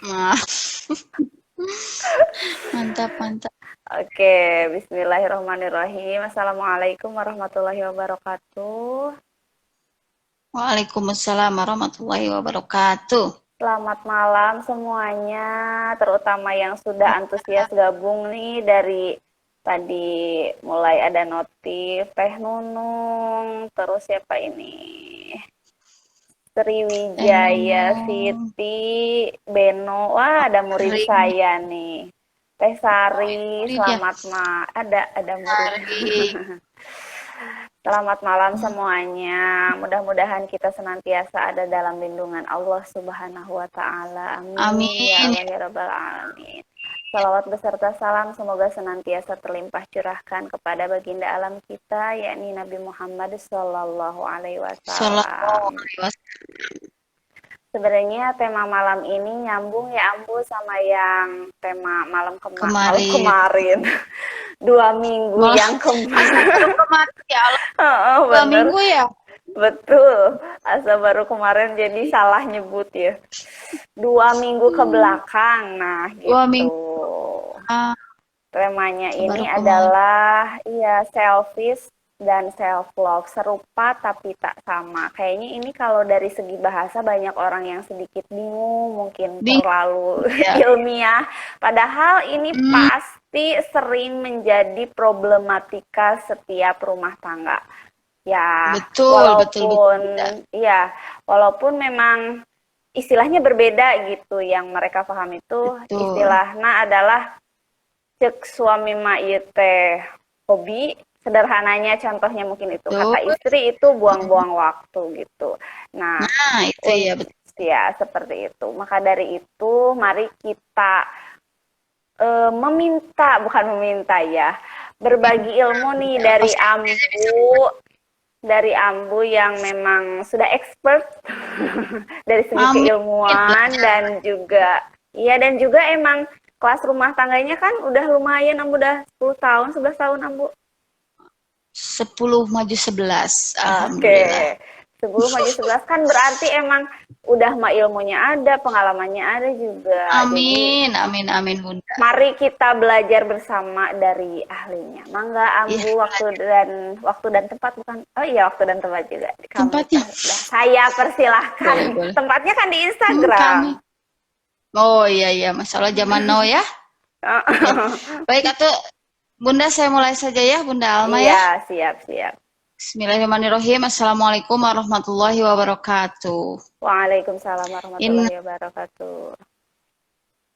Nah, mantap, mantap. Oke, bismillahirrahmanirrahim. Assalamualaikum warahmatullahi wabarakatuh. Waalaikumsalam warahmatullahi wabarakatuh. Selamat malam semuanya, terutama yang sudah antusias gabung nih dari tadi mulai ada notif Teh Nunung, terus siapa ini? Sriwijaya Nunung, Siti, Beno, wah ada murid Ring, saya nih. Teh Sari, murid ya, selamat ada murid. Ari. Selamat malam semuanya. Mudah-mudahan kita senantiasa ada dalam lindungan Allah Subhanahu wa taala. Amin ya Amin. Allah ya rabbal alamin. Salawat beserta salam semoga senantiasa terlimpah curahkan kepada baginda alam kita yakni Nabi Muhammad sallallahu alaihi Sallallahu wasallam. alaihi wasallam. Sebenarnya tema malam ini nyambung ya Ambu sama yang tema malam Kemarin. kemarin. 2 minggu Malah yang asa baru kemarin. kemarin ya Allah. Oh, Dua bener. minggu ya? Betul, asa baru kemarin jadi salah nyebut ya. 2 minggu ke Hmm, belakang, nah dua gitu. minggu. Ah, Temanya ini baru kemarin. adalah ya selfish dan self love serupa tapi tak sama. Kayaknya ini kalau dari segi bahasa banyak orang yang sedikit bingung, mungkin Bingung terlalu ya. ilmiah. Padahal ini Hmm, pasti sering menjadi problematika setiap rumah tangga. Ya, betul, betul, betul. walaupun Tidak. ya, walaupun memang istilahnya berbeda gitu. Yang mereka paham itu Betul. istilahnya adalah cek suami ma ieu teh hobi, sederhananya contohnya mungkin itu. Betul. Kata istri itu buang-buang waktu gitu. Nah, Nah, itu ya untuk betul. ya seperti itu. Maka dari itu mari kita meminta, bukan meminta ya, berbagi ilmu nih dari Ambu yang memang sudah expert dari segi Amin. keilmuan dan juga iya dan juga emang kelas rumah tangganya kan udah lumayan Ambu udah 10 tahun 11 tahun Ambu. 10 maju 11, Oke. alhamdulillah. 10 maju 11 kan berarti emang udah mah ilmunya ada, pengalamannya ada juga. Jadi Amin, amin, amin, Bunda. mari kita belajar bersama dari ahlinya. Mangga Iya, Ambu waktu dan tempat bukan? Oh iya waktu dan tempat juga. Kami tempatnya saya persilahkan. boleh, boleh. Tempatnya kan di Kami. Instagram. Oh iya, iya, masalah zaman now ya. Ya. Baik, atuh Bunda, saya mulai saja ya, Bunda Alma ya. Iya siap siap. Bismillahirrahmanirrahim. Assalamualaikum warahmatullahi wabarakatuh. Waalaikumsalam In, warahmatullahi wabarakatuh.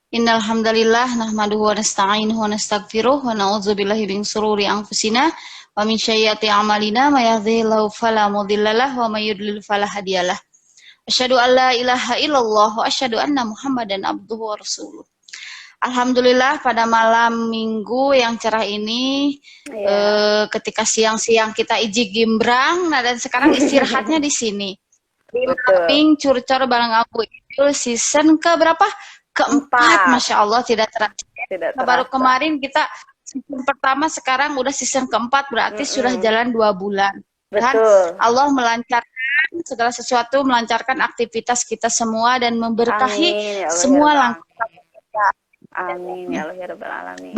innal hamdalillah nahmaduhu wa nasta'inuhu wa nastaghfiruh wa na'udzu billahi min sururi anfusina wa min sayyiati a'malina may yahdihillahu fala mudhillalah wa may yudlil fala hadiyalah. Asyhadu an la ilaha illallah wa asyhadu anna Muhammadan abduhu wa rasuluh. Alhamdulillah pada malam minggu yang cerah ini Iya. ketika siang-siang kita iji gimbrang, nah dan sekarang istirahatnya di sini. Di Betul. mapping curcor bareng aku itu season ke berapa? Keempat, Empat. Masya Allah tidak terasa. Tidak Nah, baru terasa. kemarin kita season pertama, sekarang udah season keempat, berarti sudah Mm-mm. jalan 2 bulan. Dan Betul. Allah melancarkan segala sesuatu, melancarkan aktivitas kita semua dan memberkahi Amin ya Allah ya semua Rabbal langkah alamin. kita. Amin ya Allah ya Rabbal alamin.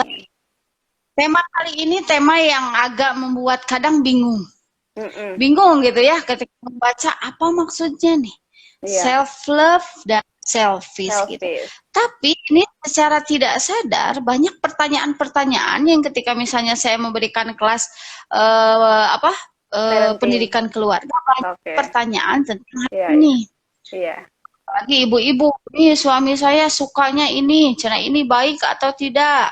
Tema kali ini tema yang agak membuat kadang bingung. Mm-mm. Bingung gitu ya ketika membaca apa maksudnya nih. Iya. Self love dan selfish gitu. Selfish. Tapi ini secara tidak sadar banyak pertanyaan-pertanyaan yang ketika misalnya saya memberikan kelas apa Parenting. pendidikan keluarga, banyak Oke. pertanyaan tentang hal Iya, iya. ini. Iya. Lagi ibu-ibu, nih suami saya sukanya ini, cina ini baik atau tidak?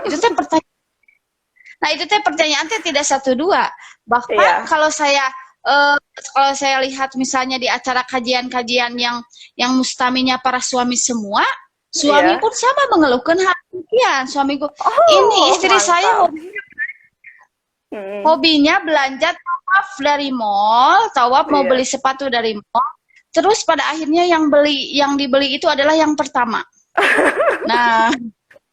Itu teh pertanyaan. Nah itu teh pertanyaan teh tidak satu dua. Bahkan Iya. kalau saya lihat misalnya di acara kajian-kajian yang mustaminya para suami semua, suami Iya. pun sama mengeluhkan hal demikian. Suamiku, ini Oh, istri saya mantap. Mm. hobinya belanja tawaf dari mall, tawaf mau Iya. beli sepatu dari mall. Terus pada akhirnya yang dibeli itu adalah yang pertama. Nah,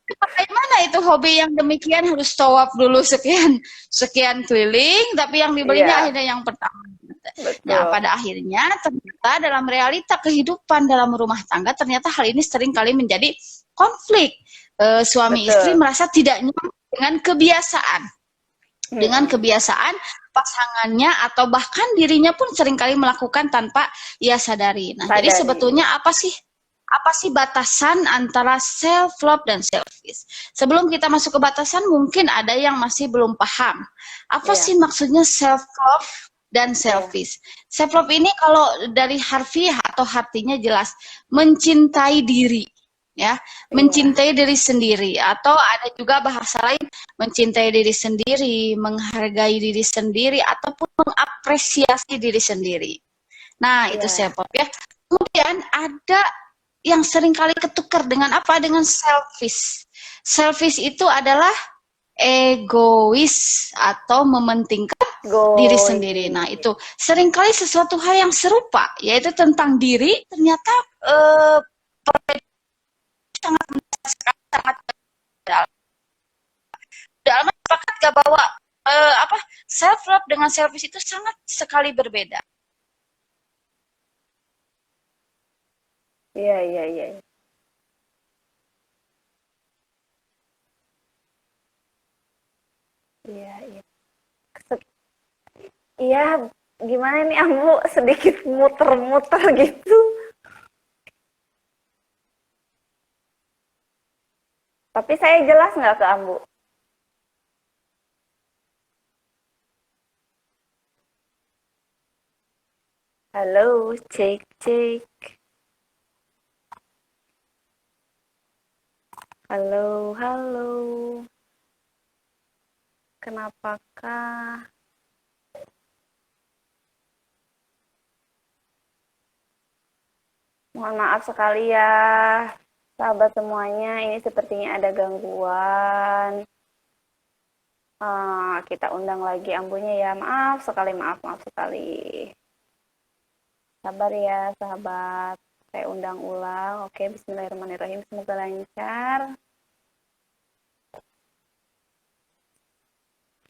bagaimana itu hobi yang demikian harus tawaf dulu sekian sekian keliling, tapi yang dibelinya Iya. akhirnya yang pertama. Nah, Betul. pada akhirnya ternyata dalam realita kehidupan dalam rumah tangga ternyata hal ini sering kali menjadi konflik. Suami istri Betul. merasa tidak nyaman dengan kebiasaan. Dengan kebiasaan pasangannya atau bahkan dirinya pun seringkali melakukan tanpa ia sadari. Nah, jadi Sadari. sebetulnya apa sih batasan antara self love dan selfish? Sebelum kita masuk ke batasan, mungkin ada yang masih belum paham. Apa Iya. sih maksudnya self love dan Iya. selfish? Self love ini kalau dari harfiah atau artinya jelas mencintai diri, ya, mencintai diri sendiri, atau ada juga bahasa lain mencintai diri sendiri, menghargai diri sendiri, ataupun mengapresiasi diri sendiri. Nah, itu Iya. self love ya. Kemudian ada yang sering kali ketukar dengan apa? Dengan selfish. Selfish itu adalah egois atau mementingkan diri sendiri. Nah, itu seringkali sesuatu hal yang serupa, yaitu tentang diri, ternyata sangat sangat dalam sepakat gak bahwa self love dengan selfish itu sangat sekali berbeda. Iya, iya, iya. Iya, iya. Iya, gimana nih Ambu sedikit muter-muter gitu. Tapi saya jelas nggak ke Ambu? Halo, cek, cek. Halo, halo. Kenapakah? Mohon maaf sekali ya, sahabat semuanya. Ini sepertinya ada gangguan. Kita undang lagi Ambunya ya. Maaf sekali, maaf sekali. Sabar ya, sahabat. Saya undang ulang. Oke, bismillahirrahmanirrahim. Semoga lancar.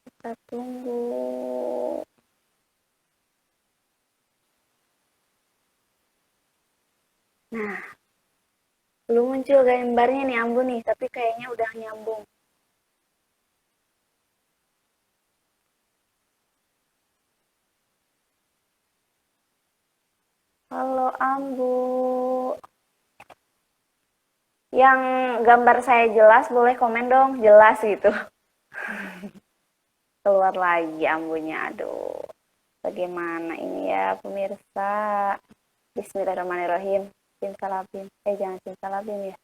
Kita tunggu. Nah, belum muncul gambarnya nih Ambu nih, tapi kayaknya udah nyambung. Halo Ambu. Yang gambar saya jelas boleh komen dong, jelas gitu. Keluar lagi Ambunya, aduh. Bagaimana ini ya pemirsa. Bismillahirrahmanirrahim. Simsalabim. Jangan simsalabim ya.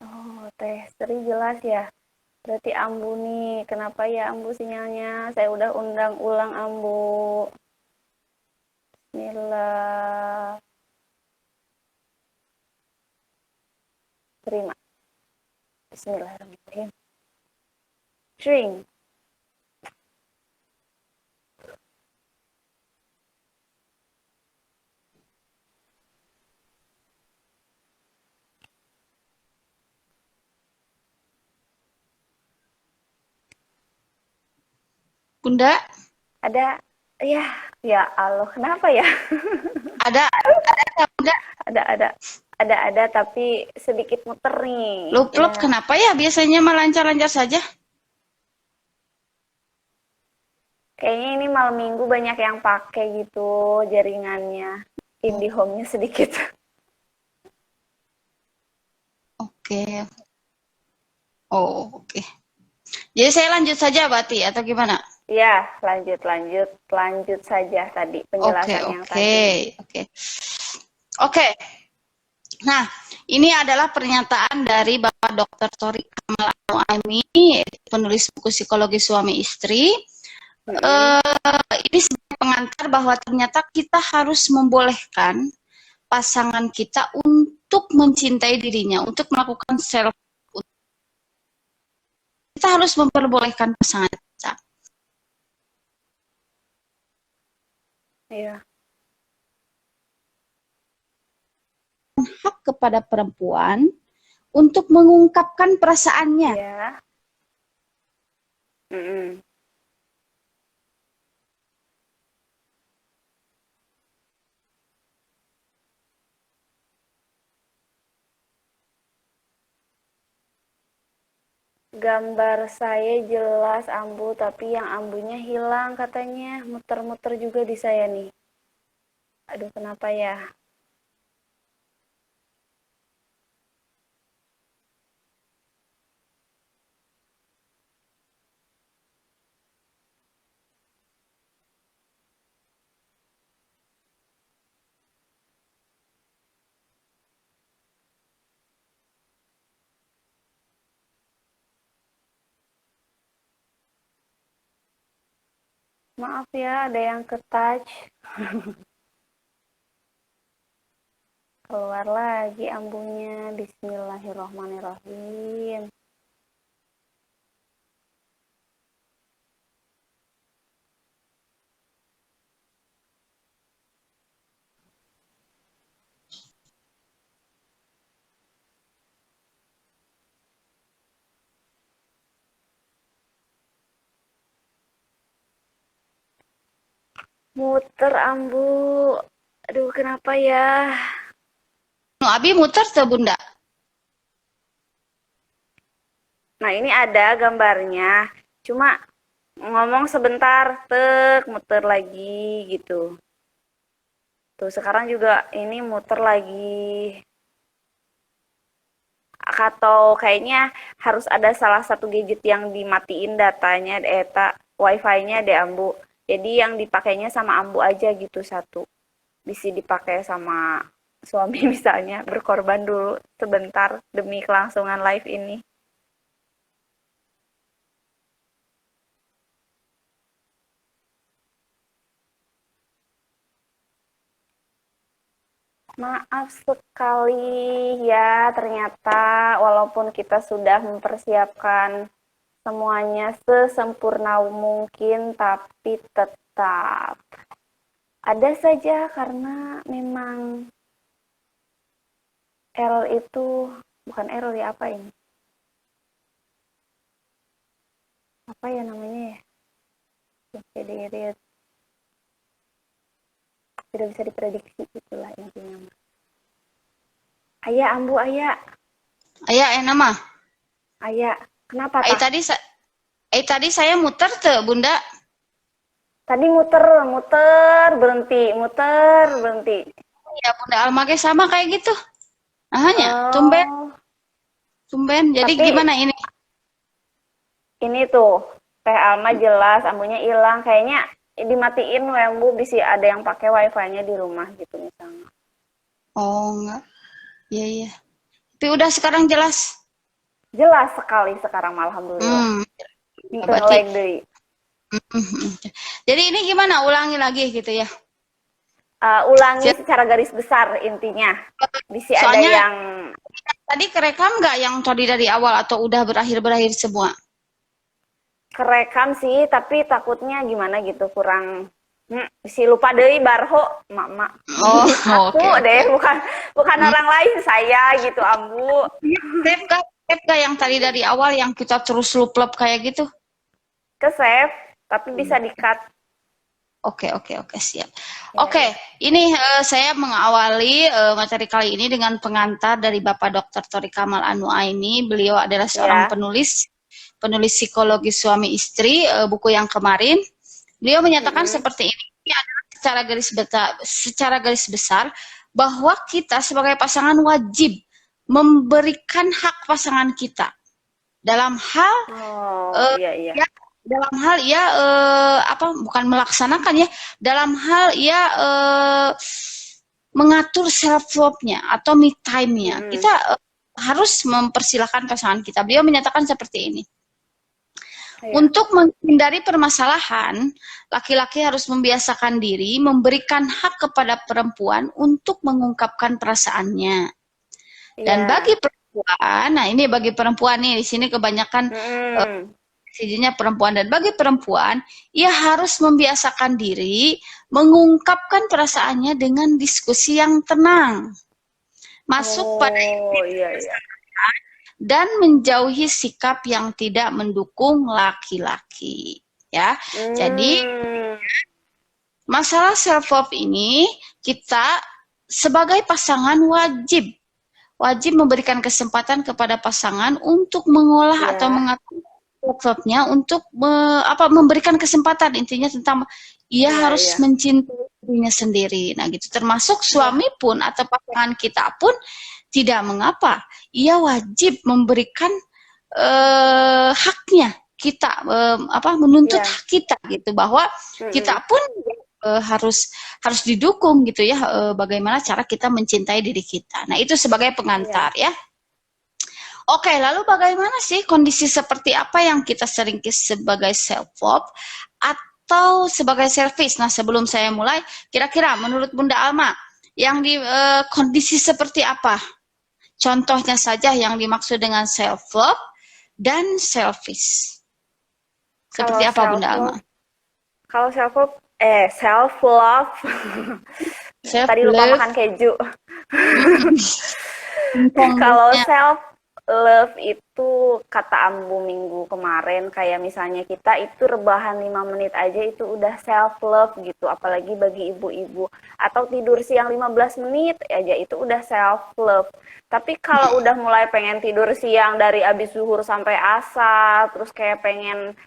Oh, Teh Sri jelas ya. Berarti Ambu nih. Kenapa ya Ambu sinyalnya? Saya udah undang ulang Ambu. Bismillah. Terima. Bismillahirrahmanirrahim. String. Bunda? Ada, ya Allah, kenapa ya? Ada Bunda? Ada, tapi sedikit muter nih. Lup-lup ya. Kenapa ya biasanya mah lancar-lancar saja? Kayaknya ini malam minggu banyak yang pakai gitu jaringannya. IndiHome-nya sedikit. Oke. Oh, oke. Jadi saya lanjut saja berarti atau gimana? Ya, lanjut saja tadi penjelasan yang tadi. Oke. Nah, ini adalah pernyataan dari Bapak Dr. Thorik Kamal Anu-Aimi, penulis buku Psikologi Suami Istri. Ini sebagai pengantar bahwa ternyata kita harus membolehkan pasangan kita untuk mencintai dirinya, untuk melakukan self. Kita harus memperbolehkan pasangan kita. Iya. Hak kepada perempuan untuk mengungkapkan perasaannya. Iya. Mm-mm. Gambar saya jelas ambu, tapi yang ambunya hilang katanya. Muter-muter juga di saya nih. Aduh, kenapa ya? Maaf ya, ada yang ke-touch. Keluar lagi ambunya. Bismillahirrahmanirrahim. Muter ambu. Aduh, kenapa ya? Abi muter tuh Bunda. Nah, ini ada gambarnya. Cuma ngomong sebentar, tek, muter lagi gitu. Tuh, sekarang juga ini muter lagi. Atau kayaknya harus ada salah satu gadget yang dimatiin datanya, wifi-nya deh ambu. Jadi yang dipakainya sama ambu aja gitu satu. Bisa dipakai sama suami misalnya, berkorban dulu sebentar demi kelangsungan live ini. Maaf sekali ya, ternyata walaupun kita sudah mempersiapkan semuanya sesempurna mungkin, tapi tetap ada saja karena memang error itu bukan error ya, apa ini? Apa ya namanya ya? Jadi tidak bisa diprediksi, itulah intinya. Ayah, ambu ayah. Ayah nama. Ayah, kenapa Eh tak? tadi saya muter tuh Bunda. Tadi muter, berhenti. Ya Bunda Almage sama kayak gitu. Hanya Oh, tumben. Jadi tapi gimana ini? ini tuh Teh Alma jelas ambunya hilang. Kayaknya dimatiin ambu bisa ada yang pakai wifi-nya di rumah gitu misalnya. Oh enggak. Iya iya. Tapi udah sekarang jelas. Jelas sekali sekarang alhamdulillah. Hmm. Itu Berarti. nge-lag deui. Jadi ini gimana? Ulangi lagi gitu ya. Ulangi secara garis besar intinya. Bisa ada Soalnya yang tadi kerekam nggak yang tadi dari awal atau udah berakhir semua? kerekam sih, tapi takutnya gimana gitu kurang si lupa deui barho mak Oh, aku oke. deh bukan orang lain saya gitu ambu. Save kah yang tadi dari awal yang kita terus lup kayak gitu? Ke save tapi bisa di cut. Oke, siap. Ya, Oke, ini saya mengawali materi kali ini dengan pengantar dari Bapak Dr. Tori Kamal Anuaini. Beliau adalah seorang ya. penulis psikologi suami istri, buku yang kemarin. Beliau menyatakan seperti ini adalah secara garis besar bahwa kita sebagai pasangan wajib memberikan hak pasangan kita dalam hal Iya. dalam hal ia bukan melaksanakan ya, dalam hal ia mengatur self love-nya atau me time-nya. Kita harus mempersilahkan pasangan kita. Beliau menyatakan seperti ini. Untuk menghindari permasalahan, laki-laki harus membiasakan diri memberikan hak kepada perempuan untuk mengungkapkan perasaannya. Dan bagi perempuan, nah ini bagi perempuan nih di sini kebanyakan sejujurnya perempuan, dan bagi perempuan ia harus membiasakan diri mengungkapkan perasaannya dengan diskusi yang tenang, masuk pada Oh, iya, iya. dan menjauhi sikap yang tidak mendukung laki-laki, ya. Jadi Hmm, masalah self love ini kita sebagai pasangan wajib memberikan kesempatan kepada pasangan untuk mengolah atau ya, mengatur self-love-nya, untuk memberikan kesempatan, intinya tentang ia iya, harus iya. mencintai dirinya sendiri. Nah, gitu. Termasuk Iya, suami pun atau pasangan kita pun tidak mengapa. Ia wajib memberikan haknya, kita menuntut iya. hak kita gitu, bahwa Mm-mm. kita pun harus didukung gitu ya, bagaimana cara kita mencintai diri kita. Nah, itu sebagai Iya. pengantar ya. Oke, lalu bagaimana sih kondisi seperti apa yang kita sering sebagai self love atau sebagai selfish? Nah, sebelum saya mulai, kira-kira menurut Bunda Alma, yang di kondisi seperti apa? Contohnya saja yang dimaksud dengan self love dan selfish. Seperti Kalau apa self Bunda Alma? love, kalau self love, self love. Self Tadi lupa love. makan keju. Kalau Singkongnya. self love itu kata Ambu minggu kemarin, kayak misalnya kita itu rebahan 5 menit aja itu udah self love gitu, apalagi bagi ibu-ibu, atau tidur siang 15 menit aja itu udah self love. Tapi kalau udah mulai pengen tidur siang dari abis zuhur sampai asar, terus kayak pengen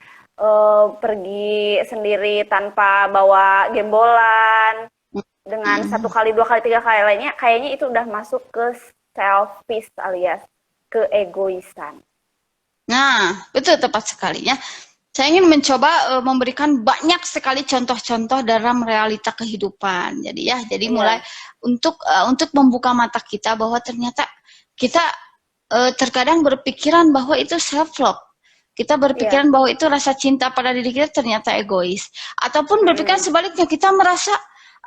pergi sendiri tanpa bawa gembolan, dengan satu kali, dua kali, tiga kali lainnya, kayaknya itu udah masuk ke selfish alias keegoisan. Nah, betul, tepat sekali ya. Saya ingin mencoba memberikan banyak sekali contoh-contoh dalam realita kehidupan. Jadi mulai Iya, untuk membuka mata kita bahwa ternyata kita terkadang berpikiran bahwa itu self love. Kita iya. berpikiran bahwa itu rasa cinta pada diri kita, ternyata egois. Ataupun berpikiran Mm-mm. sebaliknya, kita merasa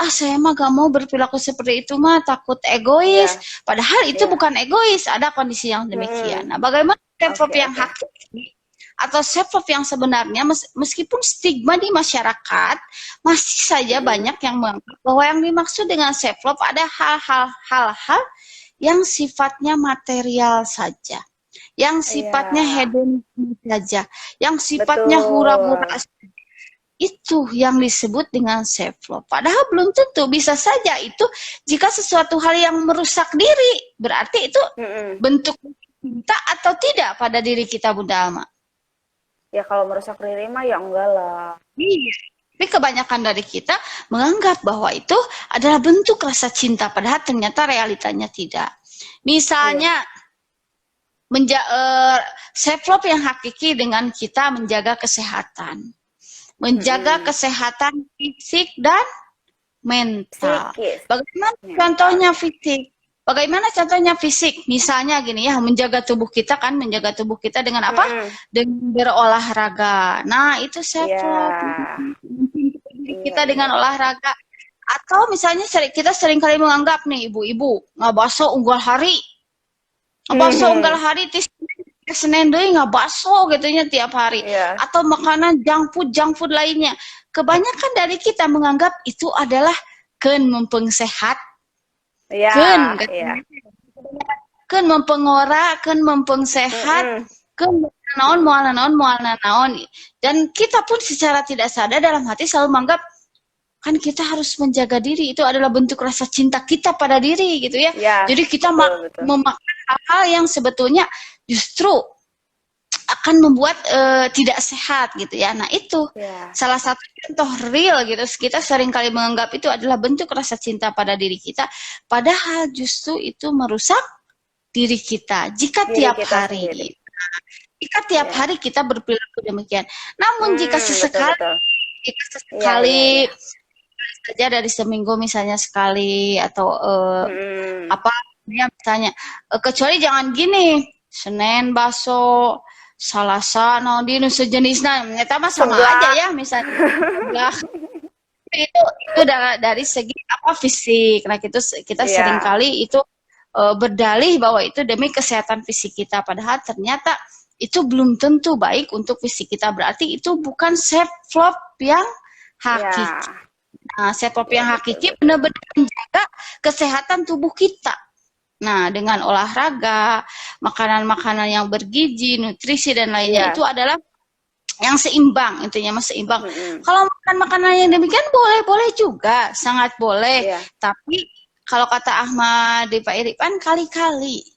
saya mah gak mau berperilaku seperti itu mah, takut egois. Iya, Padahal itu iya. bukan egois, ada kondisi yang demikian. Mm-mm. Nah, bagaimana self love Oke, yang oke. hakiki atau self love yang sebenarnya, meskipun stigma di masyarakat masih saja Mm-mm. banyak yang menganggap bahwa yang dimaksud dengan self love ada hal-hal yang sifatnya material saja, yang Iya, sifatnya hedonisme saja, yang sifatnya hura-hura, betul. itu yang disebut dengan self love. Padahal belum tentu, bisa saja itu jika sesuatu hal yang merusak diri, berarti itu Mm-mm. bentuk cinta atau tidak pada diri kita, Bunda Alma. Ya kalau merusak diri mah ya enggak lah. Iya. Tapi kebanyakan dari kita menganggap bahwa itu adalah bentuk rasa cinta, padahal ternyata realitanya tidak. Iya. Misalnya self love yang hakiki dengan kita menjaga kesehatan. Menjaga Mm-mm. kesehatan fisik dan mental. Psikis, Bagaimana mental contohnya ya. fisik? Bagaimana contohnya fisik? Misalnya gini ya, menjaga tubuh kita dengan apa? Mm-mm. Dengan berolahraga. Nah, itu self Iya, love. Mencintai diri iya, kita iya, dengan iya. olahraga. Atau misalnya kita sering kali menganggap nih ibu-ibu ngabaso unggal hari. Ngabaso unggal Mhm. hari Senin deui ngabaso gitu nya tiap hari. Iya, Atau makanan junk food lainnya. Kebanyakan dari kita menganggap itu adalah keun mumpung sehat, iya, keun iya. keun mempengora, keun mumpung sehat, Mhm, keun naon mhm. moal naon moal naon. Dan kita pun secara tidak sadar dalam hati selalu menganggap kan kita harus menjaga diri, itu adalah bentuk rasa cinta kita pada diri gitu ya. Iya, Jadi kita betul, betul. memakan hal-hal yang sebetulnya justru akan membuat tidak sehat gitu ya. Nah, itu Iya, salah satu contoh real gitu. Kita sering kali menganggap itu adalah bentuk rasa cinta pada diri kita, padahal justru itu merusak diri kita diri kita sendiri. jika tiap Iya. hari kita berperilaku demikian. Namun Betul, betul. jika Iya, iya, iya. sesekali saja, dari seminggu misalnya sekali, atau Mhm. apa ya, misalnya kecuali jangan gini, Senin baso, Salasa no di nu sejenisna, nyata mah sama aja Seblak. ya, misalnya sebelah. Itu dari segi apa, fisik. Nah, kita sering Iya, kali itu berdalih bahwa itu demi kesehatan fisik kita, padahal ternyata itu belum tentu baik untuk fisik kita. Berarti itu bukan self love yang hakiki. Ya, Nah, self love ya yang betul hakiki betul. benar-benar menjaga kesehatan tubuh kita. Nah, dengan olahraga, makanan-makanan yang bergizi, nutrisi dan lainnya itu Iya. adalah yang seimbang, intinya mas seimbang. Mm-mm. Kalau makan makanan yang demikian boleh-boleh juga, sangat boleh. Iya, Tapi kalau kata Ahmad Pak Iripan kali-kali, iya,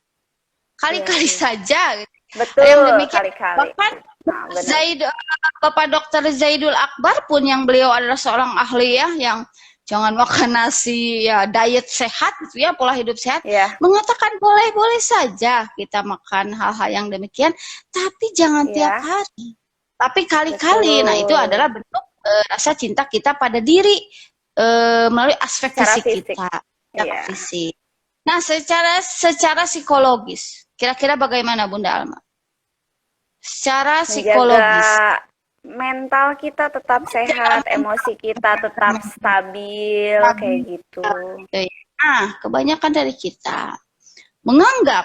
kali-kali iya. saja. Yang Betul, demikian kali-kali. bahkan Nah, benar. Bapak Dokter Zaidul Akbar pun yang beliau adalah seorang ahli ya, yang jangan makan nasi ya, diet sehat gitu ya, pola hidup sehat, Iya, mengatakan boleh-boleh saja kita makan hal-hal yang demikian, tapi jangan tiap iya, hari. Tapi kali-kali. Nah, itu adalah betul. bentuk rasa cinta kita pada diri melalui aspek Secara fisik fisik. kita, secara Iya. fisik. Nah, secara psikologis, kira-kira bagaimana Bunda Alma? Secara Menjaga psikologis. mental kita tetap sehat, emosi kita tetap stabil, kayak gitu. Nah, kebanyakan dari kita menganggap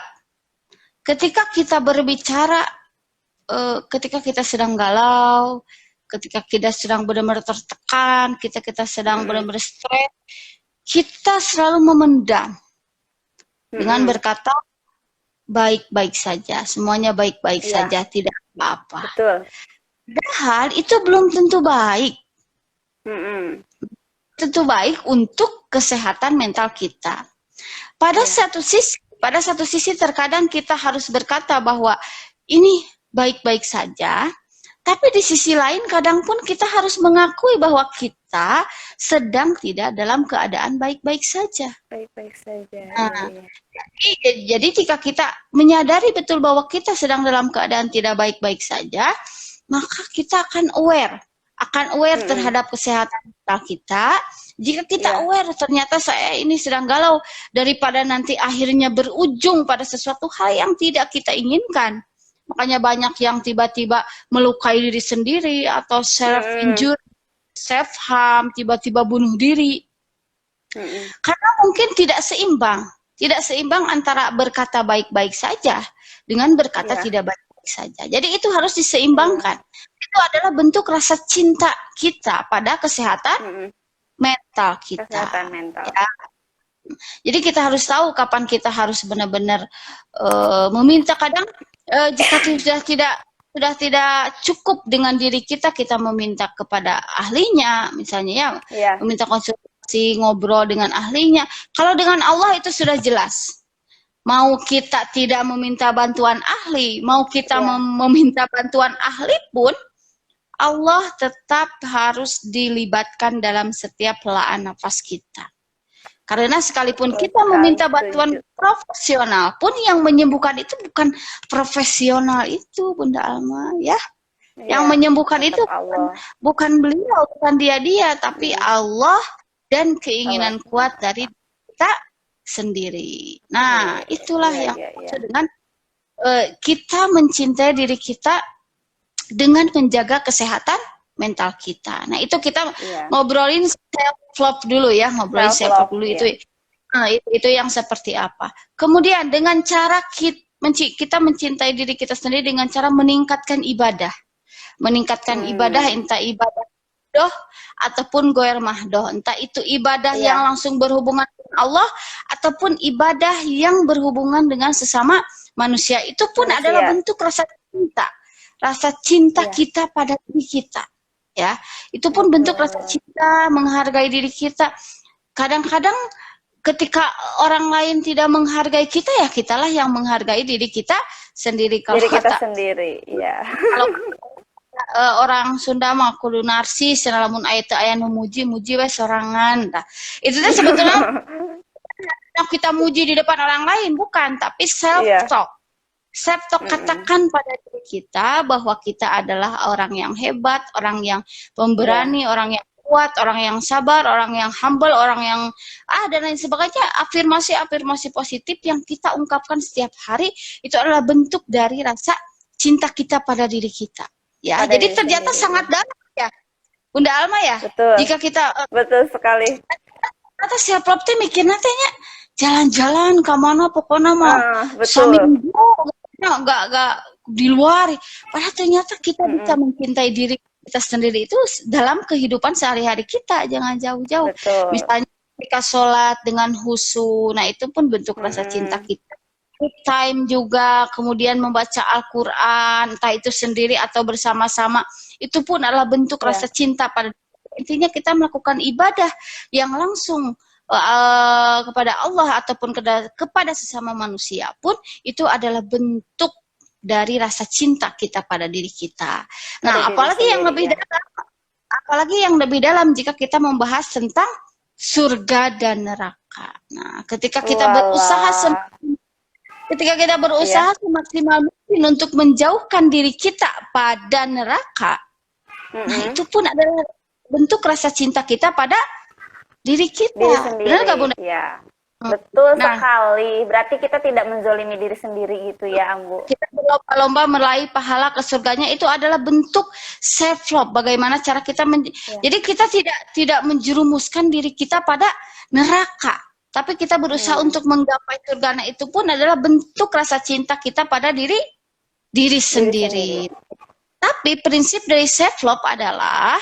ketika kita berbicara, ketika kita sedang galau, ketika kita sedang benar-benar tertekan, kita sedang benar-benar stres, kita selalu memendam dengan berkata baik-baik saja, semuanya baik-baik Iya, saja, tidak apa-apa. betul. Padahal itu belum tentu baik. Mm-mm. Tentu baik untuk kesehatan mental kita. Pada satu sisi terkadang kita harus berkata bahwa ini baik-baik saja, tapi di sisi lain kadang pun kita harus mengakui bahwa kita sedang tidak dalam keadaan baik-baik saja. Baik-baik saja. Nah, Iya, iya. jadi jika kita menyadari betul bahwa kita sedang dalam keadaan tidak baik-baik saja, maka kita akan aware terhadap kesehatan mental kita. Jika kita Iya. aware ternyata saya ini sedang galau, daripada nanti akhirnya berujung pada sesuatu hal yang tidak kita inginkan. Makanya banyak yang tiba-tiba melukai diri sendiri atau self-injury, self-harm, tiba-tiba bunuh diri. Karena mungkin tidak seimbang antara berkata baik-baik saja dengan berkata Iya. tidak baik-baik saja. Jadi itu harus diseimbangkan. Itu adalah bentuk rasa cinta kita pada kesehatan mental kita. Kesehatan mental. Ya. Jadi kita harus tahu kapan kita harus benar-benar meminta. Kadang jika sudah tidak cukup dengan diri kita, kita meminta kepada ahlinya, misalnya ya, meminta konsultasi, ngobrol dengan ahlinya. Kalau dengan Allah itu sudah jelas. Mau kita tidak meminta bantuan ahli, mau kita meminta bantuan ahli pun, Allah tetap harus dilibatkan dalam setiap helaan nafas kita. Karena sekalipun kita meminta bantuan profesional pun, yang menyembuhkan itu bukan profesional itu, Bunda Alma, ya. Yang menyembuhkan itu bukan beliau, bukan dia, tapi Allah dan keinginan kuat dari kita sendiri. Nah, itulah yang maksud dengan kita mencintai diri kita dengan menjaga kesehatan mental kita. Nah, itu kita ngobrolin self-love dulu ya, self-love dulu. Itu yang seperti apa. Kemudian dengan cara kita mencintai diri kita sendiri dengan cara meningkatkan ibadah. Meningkatkan ibadah, entah ibadah doh ataupun goer mahdoh. Entah itu ibadah yang langsung berhubungan dengan Allah ataupun ibadah yang berhubungan dengan sesama manusia. Itu pun adalah bentuk rasa cinta. Rasa cinta kita pada diri kita. Ya, itu pun bentuk rasa cinta, menghargai diri kita. Kadang-kadang ketika orang lain tidak menghargai kita, ya kitalah yang menghargai diri kita sendiri. Kalau diri kita sendiri, ya. Kalau orang Sunda mah kudu narsis, lamun aya muji we sorangan. Nah, itu tuh sebetulnya kita muji di depan orang lain, bukan, tapi self talk. Self-talk, katakan pada diri kita bahwa kita adalah orang yang hebat, orang yang pemberani, orang yang kuat, orang yang sabar, orang yang humble, orang yang dan lain sebagainya. Afirmasi positif yang kita ungkapkan setiap hari itu adalah bentuk dari rasa cinta kita pada diri kita. Ya, pada jadi ternyata sangat dalam ya, Bunda Alma ya. Betul. Jika kita betul sekali. Ternyata self-love teh mikirnya tanya jalan-jalan ke mana pokoknya mah saminggu. Enggak di luar. Padahal ternyata kita bisa mencintai diri kita sendiri itu dalam kehidupan sehari-hari kita, jangan jauh-jauh. Betul. Misalnya ketika sholat dengan khusyuk, nah itu pun bentuk rasa cinta kita. Time juga, kemudian membaca Al-Quran, entah itu sendiri atau bersama-sama, itu pun adalah bentuk rasa cinta pada intinya kita melakukan ibadah yang langsung kepada Allah ataupun kepada sesama manusia pun itu adalah bentuk dari rasa cinta kita pada diri kita. Nah, apalagi yang lebih dalam, apalagi yang lebih dalam jika kita membahas tentang surga dan neraka. Nah, ketika kita berusaha semaksimal mungkin untuk menjauhkan diri kita pada neraka, nah itu pun adalah bentuk rasa cinta kita pada diri kita. Diri sendiri. Benar nggak, Bunda? Ya. Betul sekali. Berarti kita tidak menzolimi diri sendiri gitu ya, Ambu. Kita berlomba-lomba meraih pahala ke surganya, itu adalah bentuk self love. Bagaimana cara kita jadi kita tidak menjerumuskan diri kita pada neraka, tapi kita berusaha untuk menggapai surga. Nah, itu pun adalah bentuk rasa cinta kita pada diri sendiri. Tapi prinsip dari self love adalah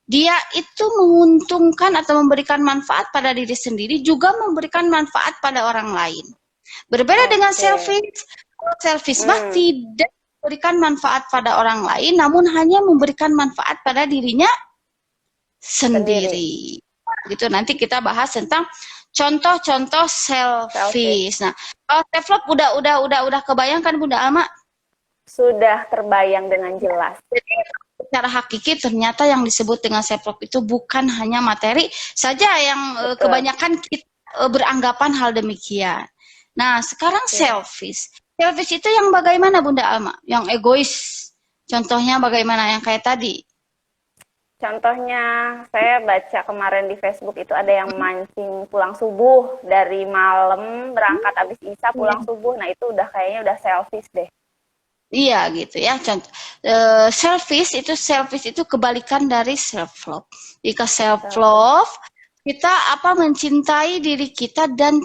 dia itu menguntungkan atau memberikan manfaat pada diri sendiri, juga memberikan manfaat pada orang lain. Berbeda dengan selfish tidak memberikan manfaat pada orang lain, namun hanya memberikan manfaat pada dirinya sendiri. Gitu, nanti kita bahas tentang contoh-contoh selfish. Nah, kalau self love udah kebayangkan Bunda Alma? Sudah terbayang dengan jelas. Jadi secara hakiki ternyata yang disebut dengan self love itu bukan hanya materi saja yang kebanyakan kita beranggapan hal demikian. Nah, sekarang selfish. Selfish itu yang bagaimana Bunda Alma? Yang egois. Contohnya bagaimana yang kayak tadi? Contohnya saya baca kemarin di Facebook itu ada yang mancing pulang subuh, dari malam berangkat habis Isya pulang subuh. Nah, itu kayaknya udah selfish deh. Iya gitu ya. Contoh selfish itu kebalikan dari self love. Jika self love kita mencintai diri kita dan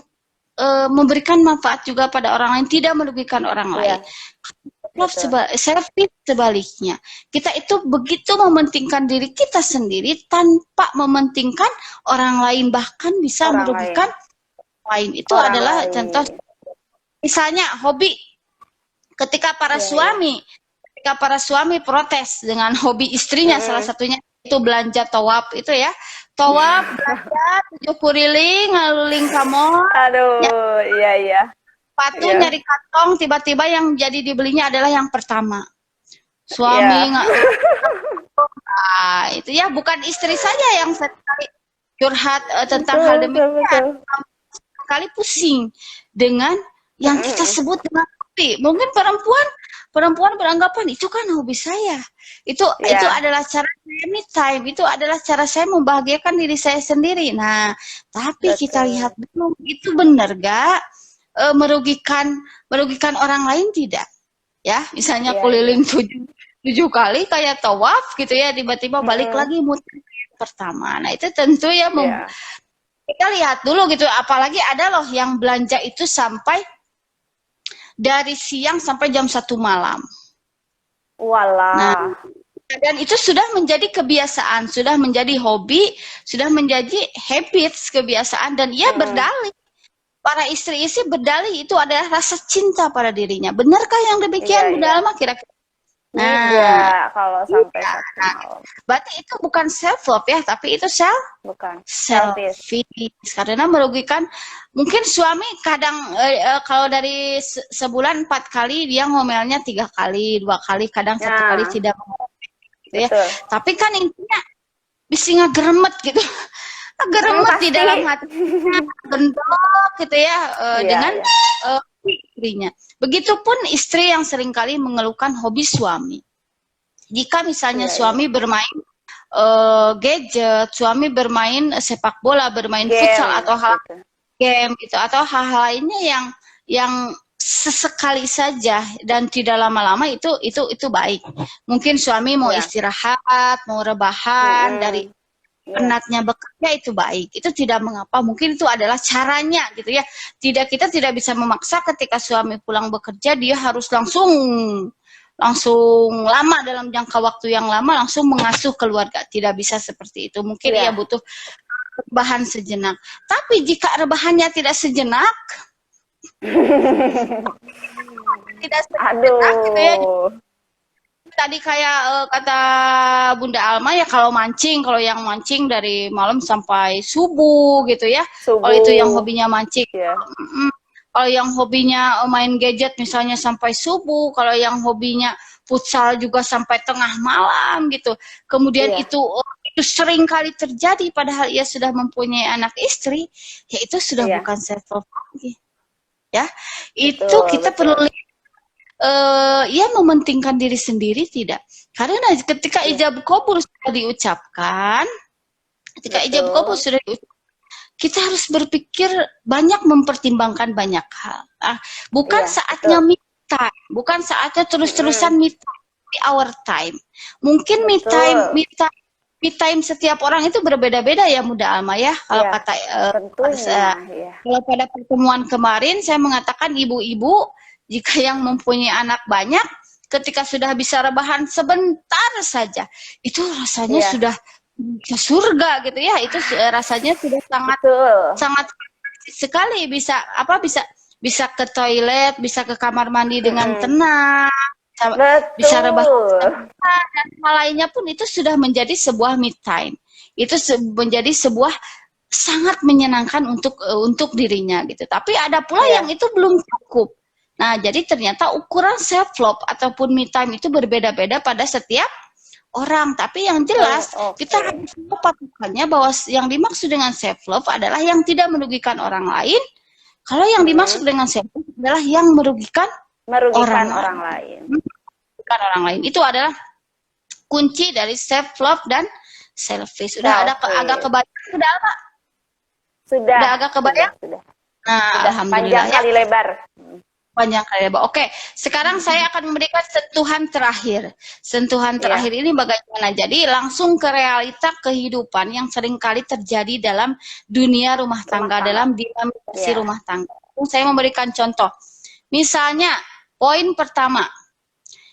memberikan manfaat juga pada orang lain, tidak merugikan orang lain. Selfish sebaliknya, kita itu begitu mementingkan diri kita sendiri tanpa mementingkan orang lain, bahkan bisa merugikan orang lain. Itu adalah contoh. Misalnya hobi. Ketika para suami protes dengan hobi istrinya, salah satunya itu belanja tawaf itu ya. Tawaf, belanja 7 kuriling, ngeliling kamar. Aduh, iya. Sepatu nyari kantong, tiba-tiba yang jadi dibelinya adalah yang pertama. Suami nggak. Nah, itu ya, bukan istri saja yang sekali curhat tentang hal demikian. Sekali pusing dengan yang kita sebut dengan mungkin perempuan beranggapan itu kan hobi saya, itu adalah cara saya me time, itu adalah cara saya membahagiakan diri saya sendiri. Nah, tapi kita lihat dulu, itu benar gak merugikan orang lain? Tidak ya, misalnya keliling 7 kali kayak tawaf gitu ya, tiba-tiba balik lagi muter pertama. Nah, itu tentu ya kita lihat dulu gitu, apalagi ada loh yang belanja itu sampai dari siang sampai jam 1 malam. Walah. Nah, dan itu sudah menjadi kebiasaan, sudah menjadi hobi, sudah menjadi habits, kebiasaan, dan ia berdalih. Para istri-istri berdalih itu adalah rasa cinta pada dirinya. Benarkah yang demikian, Bunda Alma, kira-kira? Nah, kalau sampai 1 malam. Berarti itu bukan self love ya, tapi itu selfish. Karena merugikan. Mungkin suami kadang kalau dari sebulan 4 kali dia ngomelnya 3 kali, 2 kali, kadang 1 kali tidak ngomel gitu ya. Tapi kan intinya bisa ngegeremet gitu. Geremet di dalam hatinya, gendok gitu ya, dengan istrinya. Begitupun istri yang seringkali mengeluhkan hobi suami. Jika misalnya suami bermain gadget, suami bermain sepak bola, bermain futsal atau game gitu, atau hal lainnya yang sesekali saja dan tidak lama-lama, itu baik. Mungkin suami mau istirahat, mau rebahan dari penatnya bekerja, itu baik, itu tidak mengapa, mungkin itu adalah caranya gitu ya. Kita tidak bisa memaksa ketika suami pulang bekerja dia harus langsung langsung lama dalam jangka waktu yang lama langsung mengasuh keluarga. Tidak bisa seperti itu. Mungkin ia butuh rebahan sejenak. Tapi jika rebahannya tidak sejenak, tidak sejenak gitu ya. Tadi kayak kata Bunda Alma ya, kalau yang mancing dari malam sampai subuh gitu ya. Kalau itu yang hobinya mancing. Kalau yang hobinya main gadget misalnya sampai subuh, kalau yang hobinya futsal juga sampai tengah malam gitu. Kemudian itu sering kali terjadi padahal ia sudah mempunyai anak istri, ya itu sudah bukan self love lagi. Ya, itu kita perlu ia mementingkan diri sendiri tidak? Karena ketika ijab kabul sudah diucapkan, kita harus berpikir banyak, mempertimbangkan banyak hal. Bukan saatnya me time, bukan saatnya terus-terusan me time, our time. Mungkin me time setiap orang itu berbeda-beda ya Bunda Alma ya. Kalau kata kalau pada pertemuan kemarin saya mengatakan ibu-ibu jika yang mempunyai anak banyak, ketika sudah bisa rebahan sebentar saja, itu rasanya sudah ke surga gitu ya. Itu rasanya sudah sangat sekali, bisa ke toilet, bisa ke kamar mandi dengan tenang, bisa rebahan, dan hal lainnya pun itu sudah menjadi sebuah me time. Itu menjadi sebuah sangat menyenangkan untuk dirinya gitu. Tapi ada pula yang itu belum cukup. Nah, jadi ternyata ukuran self love ataupun me time itu berbeda-beda pada setiap orang. Tapi yang jelas kita harus patokannya bahwa yang dimaksud dengan self love adalah yang tidak merugikan orang lain. Kalau yang dimaksud dengan self love adalah yang merugikan orang lain. Merugikan orang lain. Itu adalah kunci dari self love dan selfish. Sudah agak kebayang sudah Pak? Sudah agak kebayang? Sudah. Nah, alhamdulillah panjang kali lebar. Panjang kali lebar. Oke, sekarang saya akan memberikan sentuhan terakhir. Sentuhan terakhir ini bagaimana? Jadi langsung ke realita kehidupan yang seringkali terjadi dalam dunia rumah tangga, dalam dinamikasi rumah tangga. Saya memberikan contoh. Misalnya, poin pertama,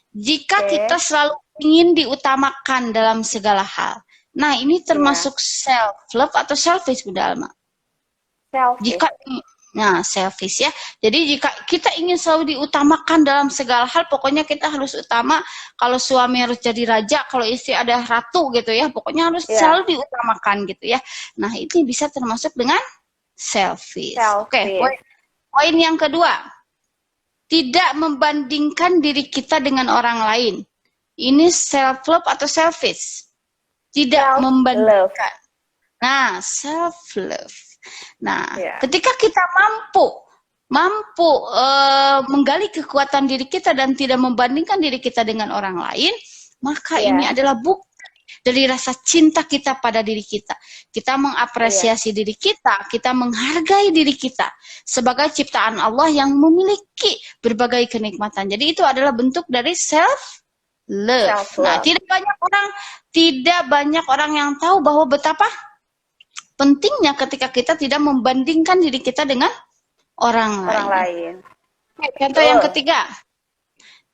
jika kita selalu ingin diutamakan dalam segala hal. Nah, ini termasuk self love atau selfish, Bunda Alma? Selfish ya. Jadi jika kita ingin selalu diutamakan dalam segala hal, pokoknya kita harus utama. Kalau suami harus jadi raja, kalau istri ada ratu gitu ya, pokoknya harus selalu diutamakan gitu ya. Nah, ini bisa termasuk dengan selfish. Oke, poin yang kedua, tidak membandingkan diri kita dengan orang lain. Ini self love atau selfish? Tidak membandingkan. Nah, self love. Nah, ketika kita mampu menggali kekuatan diri kita dan tidak membandingkan diri kita dengan orang lain, maka ini adalah bukti dari rasa cinta kita pada diri kita. Kita mengapresiasi diri kita, kita menghargai diri kita sebagai ciptaan Allah yang memiliki berbagai kenikmatan. Jadi itu adalah bentuk dari self love. Nah, tidak banyak orang yang tahu bahwa betapa pentingnya ketika kita tidak membandingkan diri kita dengan orang lain. Contoh yang ketiga,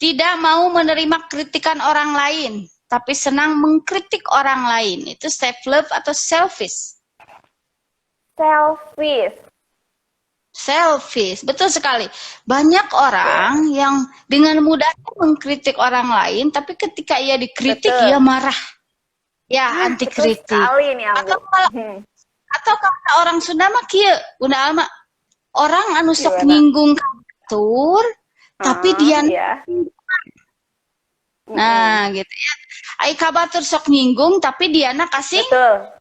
tidak mau menerima kritikan orang lain, tapi senang mengkritik orang lain. Itu self love atau selfish? Selfish, betul sekali. Banyak orang yang dengan mudahnya mengkritik orang lain, tapi ketika ia dikritik, ia marah. Ya, anti kritik. Atau kata orang Sunda mah kieu, Bunda Alma, orang anu sok nyinggung kabatur, tapi dia nah gitu ya. Ai kabatur sok nyinggung, tapi dia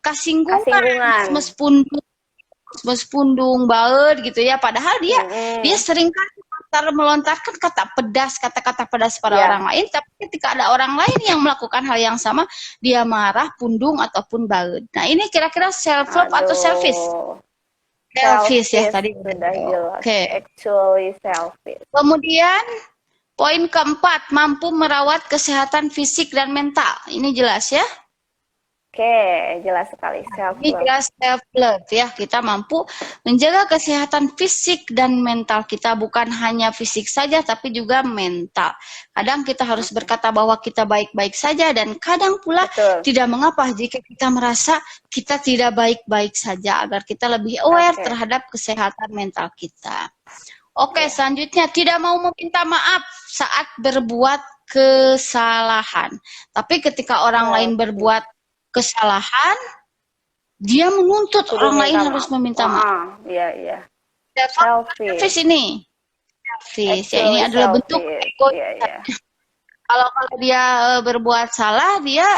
kasinggungan, mespundung baeud gitu ya. Padahal dia sering melontarkan kata-kata pedas pada orang lain, tapi ketika ada orang lain yang melakukan hal yang sama, dia marah, pundung ataupun baeud. Nah, ini kira-kira self love atau selfish? Selfish ya tadi. Actually selfish. Kemudian poin keempat, mampu merawat kesehatan fisik dan mental. Ini jelas ya? Oke, jelas sekali self Ini love. jelas self love ya, kita mampu menjaga kesehatan fisik dan mental kita, bukan hanya fisik saja tapi juga mental. Kadang kita harus Oke, berkata bahwa kita baik-baik saja, dan kadang pula betul. tidak mengapa jika kita merasa kita tidak baik-baik saja, agar kita lebih aware Oke, terhadap kesehatan mental kita. Oke, ya. selanjutnya tidak mau meminta maaf saat berbuat kesalahan. Tapi ketika orang lain Selfish. berbuat kesalahan, dia menuntut Kudu orang lain minta harus maaf. meminta Wah, maaf. iya, iya. Selfish Selfish. ini. Selfish. Ya, ini Actually adalah bentuk selfish. Iya, egoisan. iya. Kalau dia berbuat salah, dia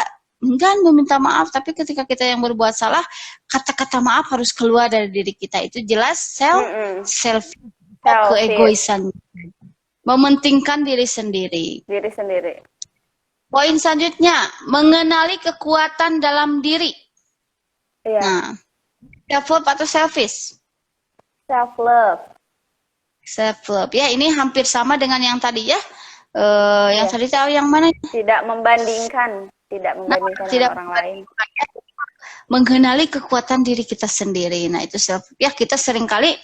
enggan meminta maaf. Tapi ketika kita yang berbuat salah, kata-kata maaf harus keluar dari diri kita. Itu jelas Mm-mm. selfish. Selfish. Keegoisan. Mementingkan diri sendiri. Diri sendiri. Poin selanjutnya, mengenali kekuatan dalam diri. Iya. Nah, self-love atau selfish? Self love. Self-love. Ya, ini hampir sama dengan yang tadi ya. Yang Iya. tadi tahu yang mana? Tidak membandingkan. Tidak membandingkan dengan Tidak orang lain. mengenali kekuatan diri kita sendiri. Nah, itu self. Ya, kita seringkali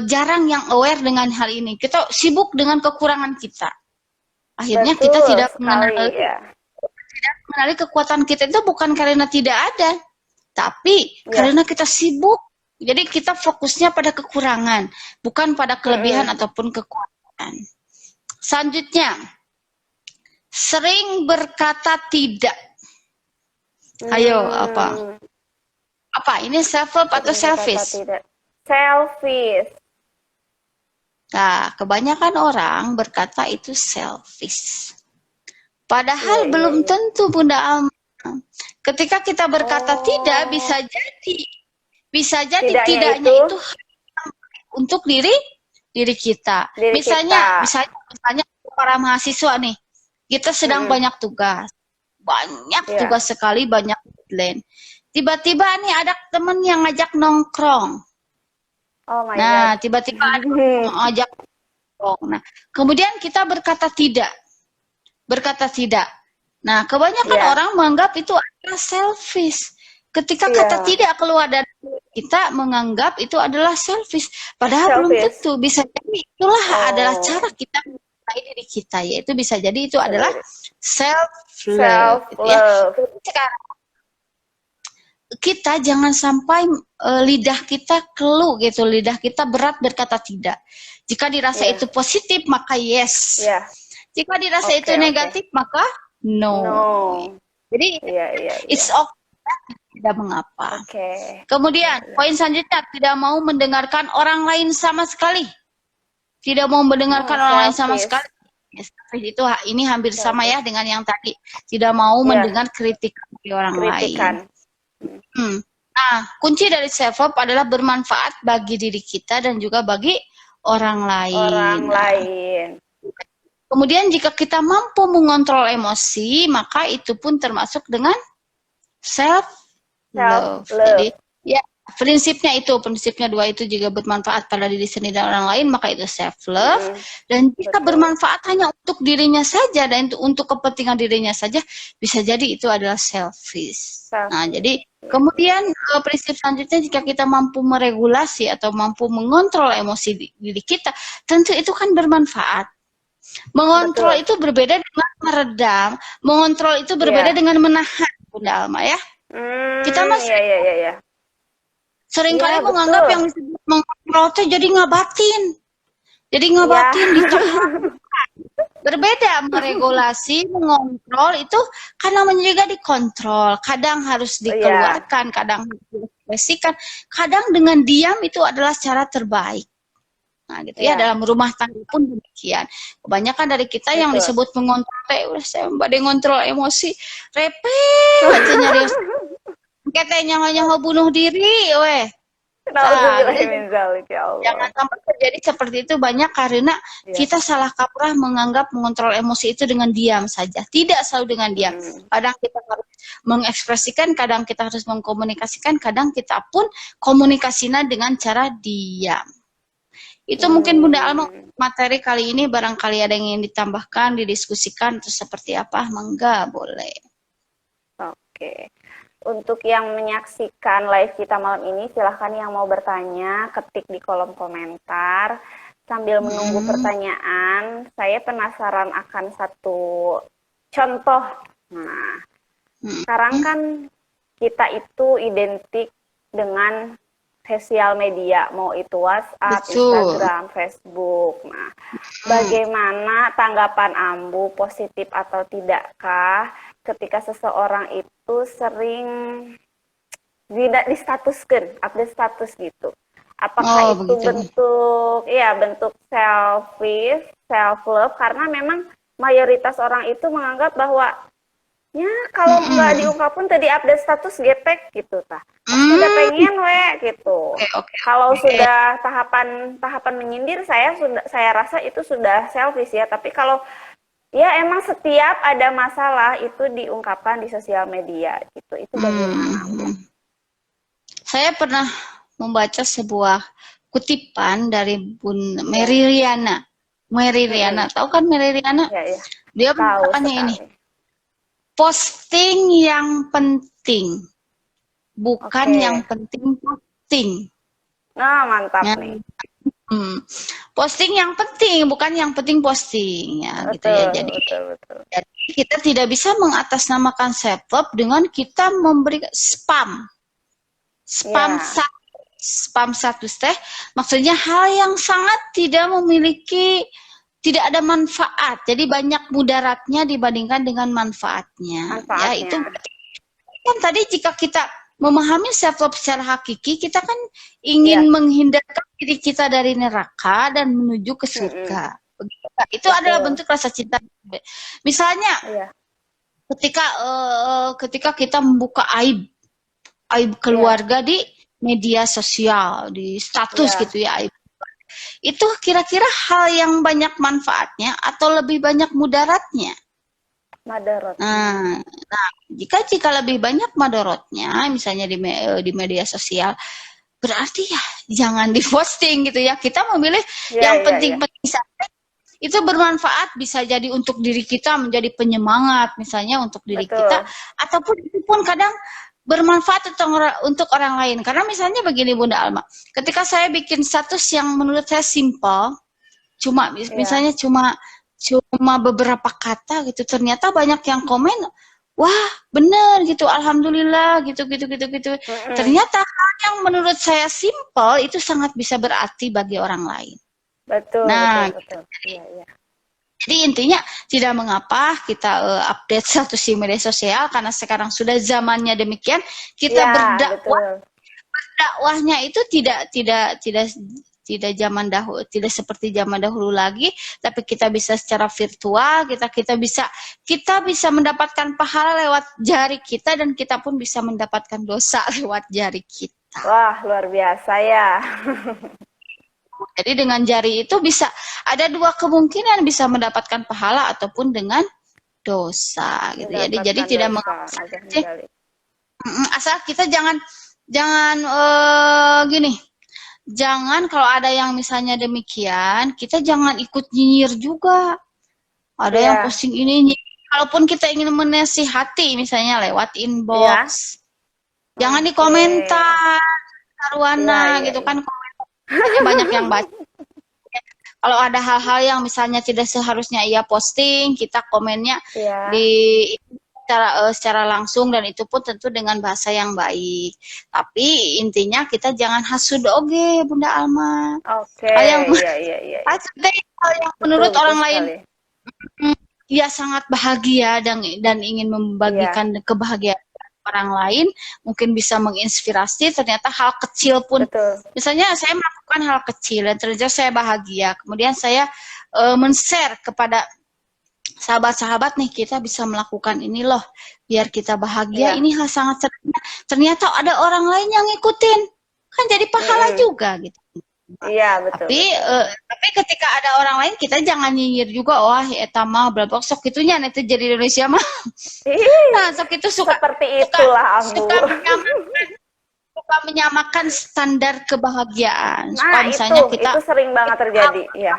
jarang yang aware dengan hal ini. Kita sibuk dengan kekurangan kita. Akhirnya Betul kita tidak sekali, ya. mengenali kekuatan kita itu bukan karena tidak ada, tapi Ya. karena kita sibuk. Jadi kita fokusnya pada kekurangan, bukan pada kelebihan ataupun kekuatan. Selanjutnya, sering berkata tidak. Ayo, apa? Apa? Ini self-love atau selfish? Selfish. Nah, kebanyakan orang berkata itu selfish. Padahal Iya, belum iya. tentu, Bunda Alma. Ketika kita berkata tidak, bisa jadi tidaknya itu untuk diri kita. Misalnya para mahasiswa nih, kita sedang banyak tugas. Tugas sekali, banyak deadline. Tiba-tiba nih ada temen yang ngajak nongkrong. Oh my Nah, God. tiba-tiba ada ngajak nongkrong. Nah, kemudian kita berkata tidak. Nah, kebanyakan orang menganggap itu adalah selfish. Ketika kata tidak keluar dari kita, menganggap itu adalah selfish. Padahal belum tentu. Bisa jadi itulah adalah cara kita mencintai diri kita. Yaitu bisa jadi itu adalah self-love. Ya. Sekarang, kita jangan sampai lidah kita keluh gitu. Lidah kita berat berkata tidak. Jika dirasa itu positif, maka yes. Jika dirasa itu negatif, maka no. Jadi it's okay, tidak mengapa. Kemudian poin selanjutnya, tidak mau mendengarkan orang lain sama sekali. Tidak mau mendengarkan orang lain sama sekali. Itu ini hampir sama ya dengan yang tadi. Tidak mau mendengar kritikan dari orang lain. Nah, kunci dari self-love adalah bermanfaat bagi diri kita dan juga bagi orang lain. Kemudian jika kita mampu mengontrol emosi, maka itu pun termasuk dengan self-love. Jadi, ya, prinsipnya dua itu juga bermanfaat pada diri sendiri dan orang lain, maka itu self-love. Dan jika bermanfaat hanya untuk dirinya saja dan untuk kepentingan dirinya saja, bisa jadi itu adalah selfish. Nah, jadi kemudian prinsip selanjutnya, jika kita mampu meregulasi atau mampu mengontrol emosi diri kita, tentu itu kan bermanfaat. Mengontrol itu berbeda dengan meredam, mengontrol itu berbeda dengan menahan, Bunda Alma ya. Kita masih seringkali menganggap yang disebut mengontrol itu jadi ngabatin. Berbeda meregulasi, mengontrol itu karena juga dikontrol. Kadang harus dikeluarkan, kadang harus diekspresikan, kadang dengan diam itu adalah cara terbaik. Nah, gitu ya, dalam rumah tangga pun demikian. Kebanyakan dari kita yang disebut mengontrol, saya mbak ngontrol emosi, repet aja nyari. Katanya nyaho bunuh diri, weh. Jangan sampai terjadi seperti itu banyak karena kita salah kaprah menganggap mengontrol emosi itu dengan diam saja. Tidak selalu dengan diam. Kadang kita harus mengekspresikan, kadang kita harus mengkomunikasikan, kadang kita pun komunikasinya dengan cara diam. Itu mungkin Bunda Alma materi kali ini, barangkali ada yang ingin ditambahkan, didiskusikan, atau seperti apa, mangga boleh. Oke. Untuk yang menyaksikan live kita malam ini, silahkan yang mau bertanya, ketik di kolom komentar. Sambil menunggu pertanyaan, saya penasaran akan satu contoh. Nah, sekarang kan kita itu identik dengan sosial media, mau itu WhatsApp, Betul. Instagram, Facebook. Nah, bagaimana tanggapan Ambu, positif atau tidakkah ketika seseorang itu sering tidak distatuskan, update status gitu? Apakah itu begitu. bentuk selfish, self love, karena memang mayoritas orang itu menganggap bahwa ya kalau nggak diungkapkan tadi update status getek gitu tah. Tidak pengen gitu. Oke. Kalau sudah tahapan menyindir, saya rasa itu sudah selfish ya. Tapi kalau ya emang setiap ada masalah itu diungkapkan di sosial media gitu. Itu bagaimana? Saya pernah membaca sebuah kutipan dari Bun Mary Riana. Mary Riana, tahu kan Mary Riana? Ya. Dia Tahu mengatakannya ini, sekali. posting yang penting, bukan yang penting posting. Nah, mantap nih. Posting yang penting, bukan yang penting posting, ya, gitu ya. Jadi kita tidak bisa mengatasnamakan self love dengan kita memberi spam status teh, maksudnya hal yang sangat tidak ada manfaat. Jadi banyak mudaratnya dibandingkan dengan manfaatnya. Ya, itu kan tadi jika kita memahami self love secara hakiki, kita kan ingin menghindarkan diri kita dari neraka dan menuju ke surga. Itu adalah bentuk rasa cinta. Misalnya ketika kita membuka aib keluarga di media sosial, di status gitu ya, aib. Itu kira-kira hal yang banyak manfaatnya atau lebih banyak mudaratnya? Nah, jika lebih banyak madorotnya, misalnya di media sosial, berarti ya jangan diposting gitu ya. Kita memilih yang penting-penting saja. Itu bermanfaat, bisa jadi untuk diri kita, menjadi penyemangat misalnya untuk diri kita, ataupun itu pun kadang bermanfaat untuk orang lain. Karena misalnya begini Bunda Alma, ketika saya bikin status yang menurut saya simple, misalnya cuma beberapa kata gitu, ternyata banyak yang komen, wah bener gitu, alhamdulillah gitu. Ternyata hal yang menurut saya simple itu sangat bisa berarti bagi orang lain. Betul. Jadi intinya tidak mengapa kita update status di media sosial, karena sekarang sudah zamannya demikian. Kita berdakwahnya itu tidak zaman dahulu, tidak seperti zaman dahulu lagi, tapi kita bisa secara virtual, kita bisa mendapatkan pahala lewat jari kita, dan kita pun bisa mendapatkan dosa lewat jari kita. Wah, luar biasa ya. Jadi dengan jari itu bisa ada dua kemungkinan, bisa mendapatkan pahala ataupun dengan dosa gitu. Jadi tidak mengapa. Asal kita jangan gini. Jangan kalau ada yang misalnya demikian, kita jangan ikut nyinyir juga. Ada yang posting ini, kalaupun kita ingin menasihati misalnya lewat inbox, jangan di komentar taruhana gitu kan. Banyak yang baca. Kalau ada hal-hal yang misalnya tidak seharusnya ia posting, kita komennya secara langsung, dan itu pun tentu dengan bahasa yang baik. Tapi intinya kita jangan hasud oge, Bunda Alma. Hal yang menurut orang lain ia sangat bahagia dan ingin membagikan kebahagiaan orang lain, mungkin bisa menginspirasi, ternyata hal kecil pun, misalnya saya melakukan hal kecil dan ternyata saya bahagia, kemudian saya men-share kepada sahabat-sahabat nih, kita bisa melakukan ini loh biar kita bahagia, ini hal sangat sederhana, ternyata ada orang lain yang ngikutin, kan jadi pahala juga gitu. Iya, betul. Tapi ketika ada orang lain, kita jangan nyinyir juga, wah eta mah berapa sok itunya nanti jadi Indonesia mah. Nah, sok itu seperti itulah Ambu. Suka menyamakan standar kebahagiaan. Nah, misalnya itu sering banget terjadi, ya.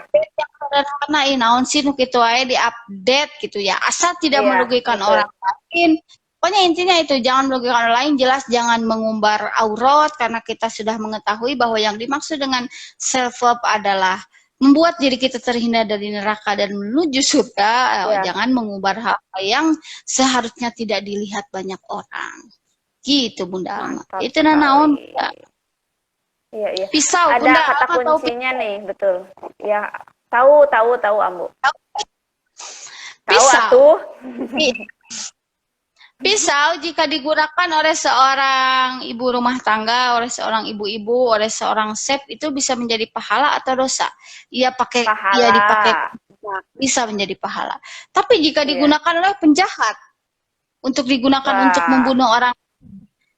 Karena naon sih nu kitu wae di-update gitu ya. Asal tidak merugikan orang lain. Pokoknya intinya itu, jangan merugikan orang lain, jelas jangan mengumbar aurat, karena kita sudah mengetahui bahwa yang dimaksud dengan self-love adalah membuat diri kita terhindar dari neraka dan menuju surga. Ya. Jangan mengumbar hal yang seharusnya tidak dilihat banyak orang. Gitu Bunda Alma. Mantap Itu nanaon. Iya, iya. Pisau, Ada Bunda kata Alma tahu kuncinya nih, betul. Ya, tahu Ambu. Tahu pisau. atuh. Pisau jika digunakan oleh seorang ibu rumah tangga, oleh seorang ibu-ibu, oleh seorang chef itu bisa menjadi pahala atau dosa. Ia dipakai bisa menjadi pahala. Tapi jika digunakan oleh penjahat untuk digunakan untuk membunuh orang,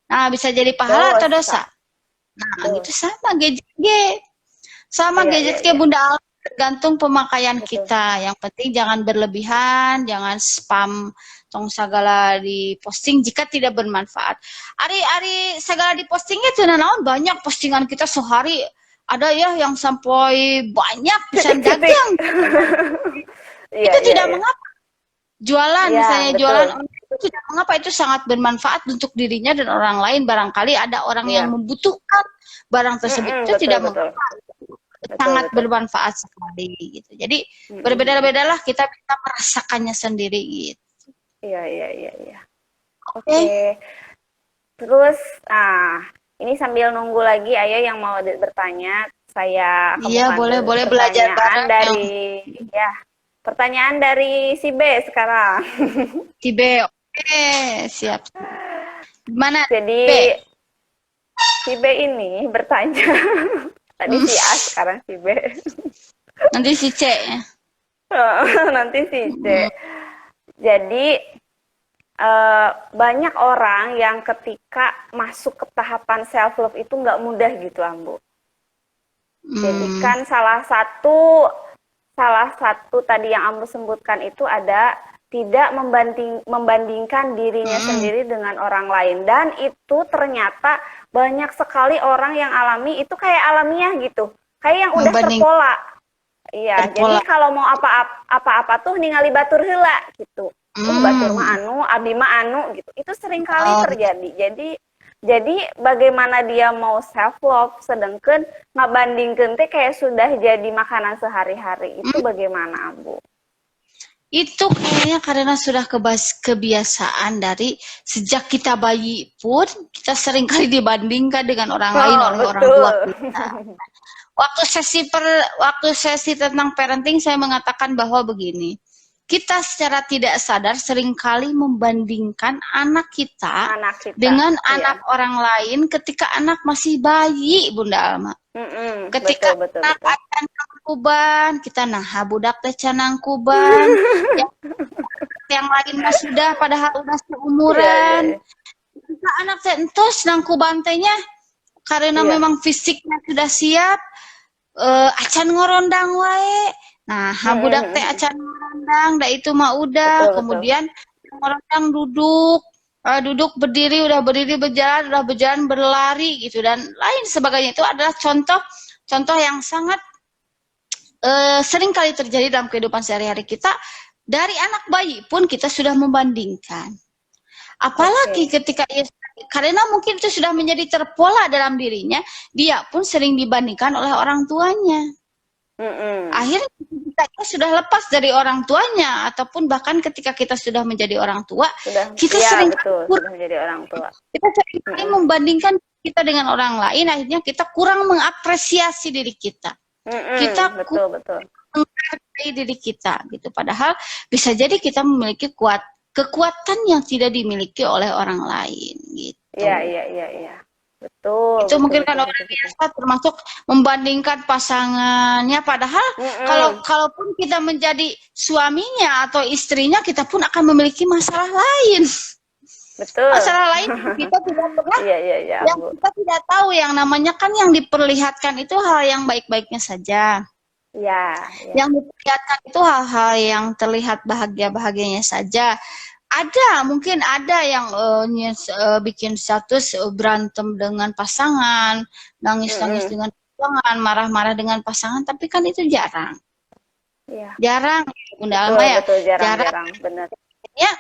nah bisa jadi pahala atau dosa. Nah, itu sama gadget. Sama gadget Bunda Alma, tergantung pemakaian kita. Yang penting jangan berlebihan, jangan spam tong segala diposting jika tidak bermanfaat. Ari segala dipostingnya tuh naon banyak postingan kita sehari ada ya yang sampai banyak pisan dagang. Itu tidak mengapa. Jualan misalnya betul. Jualan itu tidak mengapa, itu sangat bermanfaat untuk dirinya dan orang lain. Barangkali ada orang yang membutuhkan barang tersebut, itu tidak mengapa. Sangat bermanfaat sekali gitu. Jadi berbeda-bedalah, kita bisa merasakannya sendiri gitu. Iya. Oke. Terus, ini sambil nunggu lagi Ayo yang mau bertanya, saya boleh belajar bareng dari pertanyaan dari si B sekarang. Si B, oke, siap. Gimana? Jadi si B ini bertanya. Tadi si A, sekarang si B. Nanti si C ya. Nanti si C. Jadi banyak orang yang ketika masuk ke tahapan self love itu nggak mudah gitu, Ambu. Jadi kan salah satu tadi yang Ambu sebutkan itu ada tidak membandingkan dirinya sendiri dengan orang lain, dan itu ternyata banyak sekali orang yang alami itu kayak alamiah gitu, kayak yang udah terpola. Iya, jadi kalau mau apa-apa tuh ningali batur heula gitu. Batur mah anu, abdi mah anu gitu. Itu sering kali terjadi. Jadi bagaimana dia mau self love sedangkan ngabandingkeun teh kayak sudah jadi makanan sehari-hari. Itu bagaimana, Ambu? Itu kayaknya karena sudah kebiasaan dari sejak kita bayi pun kita sering kali dibandingkan dengan orang lain oleh orang tua kita. Waktu sesi tentang parenting saya mengatakan bahwa begini, kita secara tidak sadar seringkali membandingkan anak kita dengan anak orang lain ketika anak masih bayi, Bunda Alma. Ketika betul. anak acan kuban, kita budak teh canang kuban, yang lain mah sudah padahal udah seumuran. Ketika anak teh entos nang kuban tehnya karena memang fisiknya sudah siap, acan ngorondang wae. Nah, budak teh acan ngorondang, itu mah udah. Kemudian ngorondang duduk berdiri, udah berdiri berjalan berlari gitu dan lain sebagainya. Itu adalah contoh yang sangat sering kali terjadi dalam kehidupan sehari-hari kita. Dari anak bayi pun kita sudah membandingkan. Apalagi ketika karena mungkin itu sudah menjadi terpola dalam dirinya, dia pun sering dibandingkan oleh orang tuanya. Akhirnya kita sudah lepas dari orang tuanya, ataupun bahkan ketika kita sudah menjadi orang tua, kita sering sudah menjadi orang tua. Kita sering membandingkan kita dengan orang lain, akhirnya kita kurang mengapresiasi diri kita. Kita betul. menghargai diri kita gitu. Padahal bisa jadi kita memiliki kekuatan yang tidak dimiliki oleh orang lain gitu. Iya. Betul. Itu mungkin kan orang biasa termasuk membandingkan pasangannya, padahal kalaupun kita menjadi suaminya atau istrinya, kita pun akan memiliki masalah lain. Betul. Masalah lain kita tidak pernah. Yang kita tidak tahu, yang namanya kan yang diperlihatkan itu hal yang baik-baiknya saja. Yang diperlihatkan itu hal-hal yang terlihat bahagia-bahagianya saja. Mungkin ada yang bikin status berantem dengan pasangan, nangis-nangis dengan pasangan, marah-marah dengan pasangan, tapi kan itu jarang. Jarang, Bunda Alma ya. Betul, jarang, benar. Ya,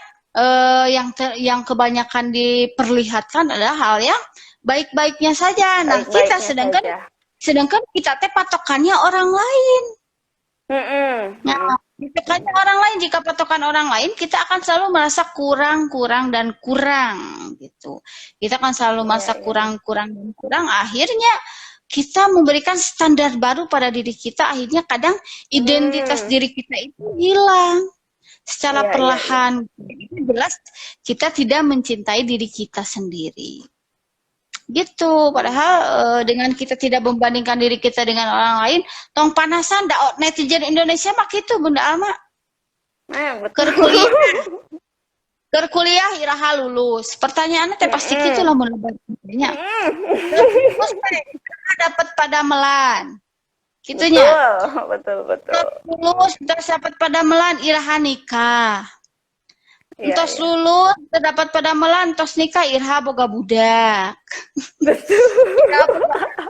yang kebanyakan diperlihatkan adalah hal yang baik-baiknya saja. Nah, kita Baik-baiknya saja. sedangkan kita teh patokannya orang lain. Nah, patokannya orang lain, jika patokan orang lain, kita akan selalu merasa kurang, kurang, dan kurang gitu. Kita akan selalu merasa kurang, kurang, dan kurang. Akhirnya kita memberikan standar baru pada diri kita. Akhirnya kadang identitas diri kita itu hilang secara perlahan. Itu jelas kita tidak mencintai diri kita sendiri. Gitu. Padahal dengan kita tidak membandingkan diri kita dengan orang lain, tong panasan netizen Indonesia mah gitu Bunda Alma. Kuliah iraha lulus. Pertanyaannya teh pasti gitu lah mun banyak. Terus dapat padamelan. Gitunya. Betul. Lulus terus dapat padamelan iraha nikah. Entos lulus, terdapat padamelan, entos nikah, iraha boga budak. Betul.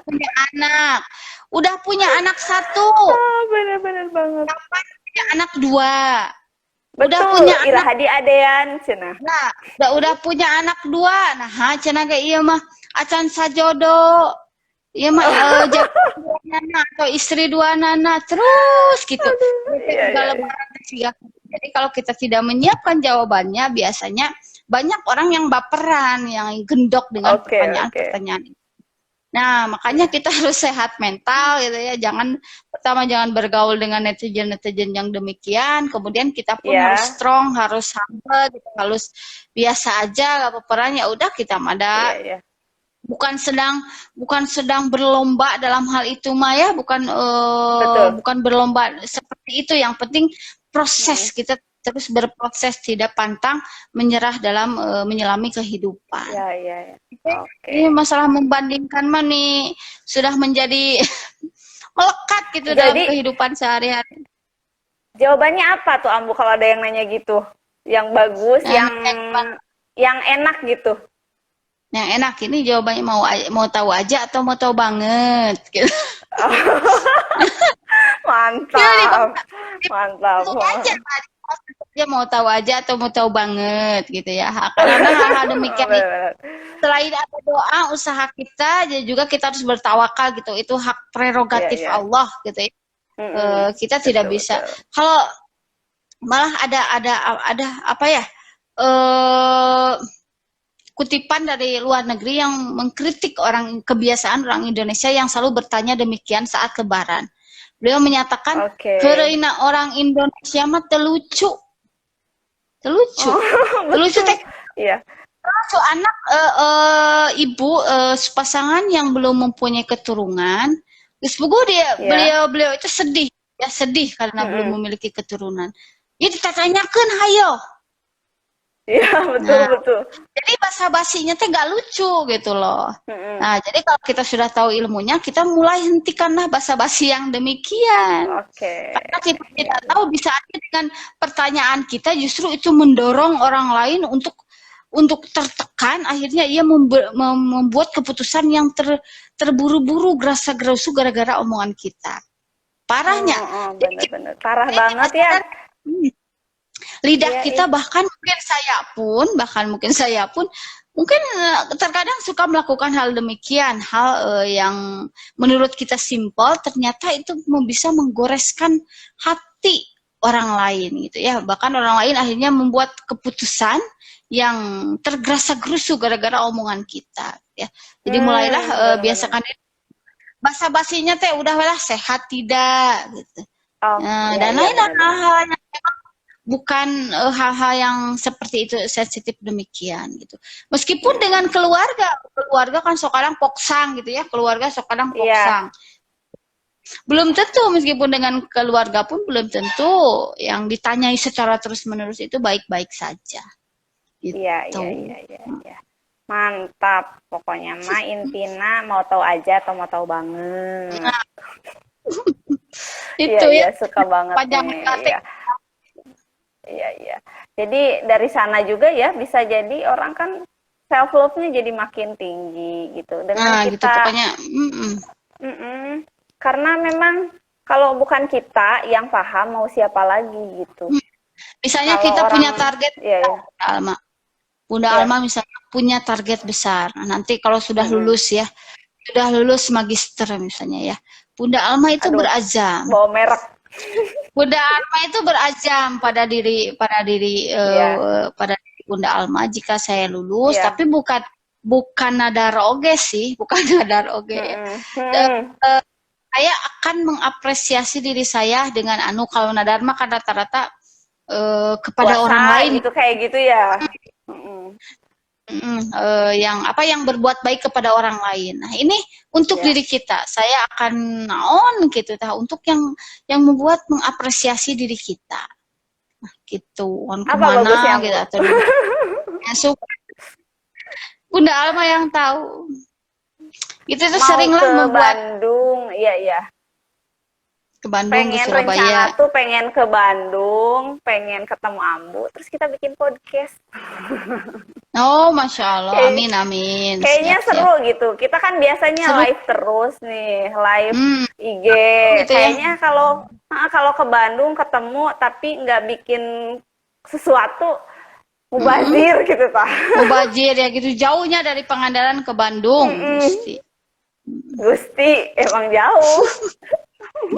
Punya anak. Udah punya anak 1. Benar-benar banget. Kapan punya anak 2? Betul, udah punya iraha di adean cenah. Nah, udah punya anak 2. Nah, cenah ge ieu mah acan sajodo. Ieu mah nana atau istri 2 nana terus gitu. Jadi kalau kita tidak menyiapkan jawabannya, biasanya banyak orang yang baperan, yang gendok dengan pertanyaan-pertanyaan. Nah, makanya kita harus sehat mental gitu ya. Jangan bergaul dengan netizen-netizen yang demikian. Kemudian kita pun harus strong, harus humble, gitu, harus biasa aja, gak baperan. Ya udah kita mada. Bukan sedang berlomba dalam hal itu Maya, bukan berlomba seperti itu. Yang penting proses, kita terus berproses, tidak pantang menyerah dalam menyelami kehidupan. Ini masalah membandingkan mah nih sudah menjadi melekat gitu dalam kehidupan sehari-hari. Jawabannya apa tuh Ambu kalau ada yang nanya gitu? Yang bagus, yang enak gitu. Yang enak ini jawabannya mau tahu aja atau mau tahu banget gitu. Mantap. Dia mau tahu aja atau mau tahu banget gitu ya. Karena hal-hal demikian selain ada doa, usaha kita juga kita harus bertawakal gitu. Itu hak prerogatif Allah gitu ya. Kita tidak bisa. Kalau malah ada apa ya? Kutipan dari luar negeri yang mengkritik kebiasaan orang Indonesia yang selalu bertanya demikian saat Lebaran. Beliau menyatakan, "Karena orang Indonesia mah telucu teh. Terus anak ibu pasangan yang belum mempunyai keturunan, beliau itu sedih karena belum memiliki keturunan. Jadi ditanyakan hayo. Iya, betul. Jadi basa-basinya teh gak lucu gitu loh. Nah, jadi kalau kita sudah tahu ilmunya, kita mulai hentikanlah basa-basi yang demikian. Karena kita tidak tahu, bisa aja dengan pertanyaan kita justru itu mendorong orang lain untuk tertekan, akhirnya ia membuat keputusan yang terburu-buru, gerasa-gerusu gara-gara omongan kita. Parahnya. Benar-benar parah banget ya. Lidah kita bahkan mungkin saya pun mungkin terkadang suka melakukan hal demikian, hal yang menurut kita simpel ternyata itu bisa menggoreskan hati orang lain gitu ya. Bahkan orang lain akhirnya membuat keputusan yang tergerasa-gerusu gara-gara omongan kita ya. Jadi mulailah biasakan basa-basinya teh udahlah sehat tidak gitu. Dan lain hal-hal yang bukan hal-hal yang seperti itu sensitif demikian gitu. Meskipun dengan keluarga kan sekarang poksang gitu ya, keluarga sekarang poksang. Belum tentu, meskipun dengan keluarga pun belum tentu yang ditanyai secara terus-menerus itu baik-baik saja. Gitu. Iya. Mantap, pokoknya mah intina mau tahu aja atau mau tahu banget. Itu ya suka banget panjang nih. Iya. Jadi dari sana juga ya bisa jadi orang kan self love-nya jadi makin tinggi gitu. Dengan kita. Gitu pokoknya. Karena memang kalau bukan kita yang paham mau siapa lagi gitu. Misalnya Kalau kita punya orang, target iya ya, Bunda Alma. Bunda iya, Alma misalnya punya target besar. Nah, nanti kalau sudah mm-mm. lulus ya, sudah lulus magister misalnya ya. Bunda Alma itu Aduh, berazam. bawa merek, Bunda Alma itu berazam iya, pada diri Bunda Alma jika saya lulus, iya, tapi bukan bukan nada roge sih, bukan nada roge ya. mm-mm. Eh, Mm-mm. saya akan mengapresiasi diri saya dengan anu kalau Nadarma kan rata-rata kepada orang Puasa lain gitu kayak gitu ya. Mm-mm. yang apa yang berbuat baik kepada orang lain. Nah ini untuk Iya. diri kita, saya akan naon gitu, untuk yang membuat mengapresiasi diri kita, gitu. On Apa bagusnya, kemana gitu Bu? atau yang suka Bunda Alma yang tahu. Itu tuh Mau seringlah ke membuat Bandung, iya iya. ke Bandung, ke Pengen rencana Surabaya. tuh pengen ke Bandung, pengen ketemu Ambu, terus kita bikin podcast. Oh, Masya Allah. Kayak Amin, amin. kayaknya Siap, siap. seru gitu. Kita kan biasanya Seru. live terus nih, live Hmm, IG. gitu ya. Kayaknya kalau ke Bandung ketemu tapi nggak bikin sesuatu Mm-mm. mubazir gitu tah. Mubazir ya gitu. Jauhnya dari Pangandaran ke Bandung, Mm-mm. Gusti. Gusti emang jauh.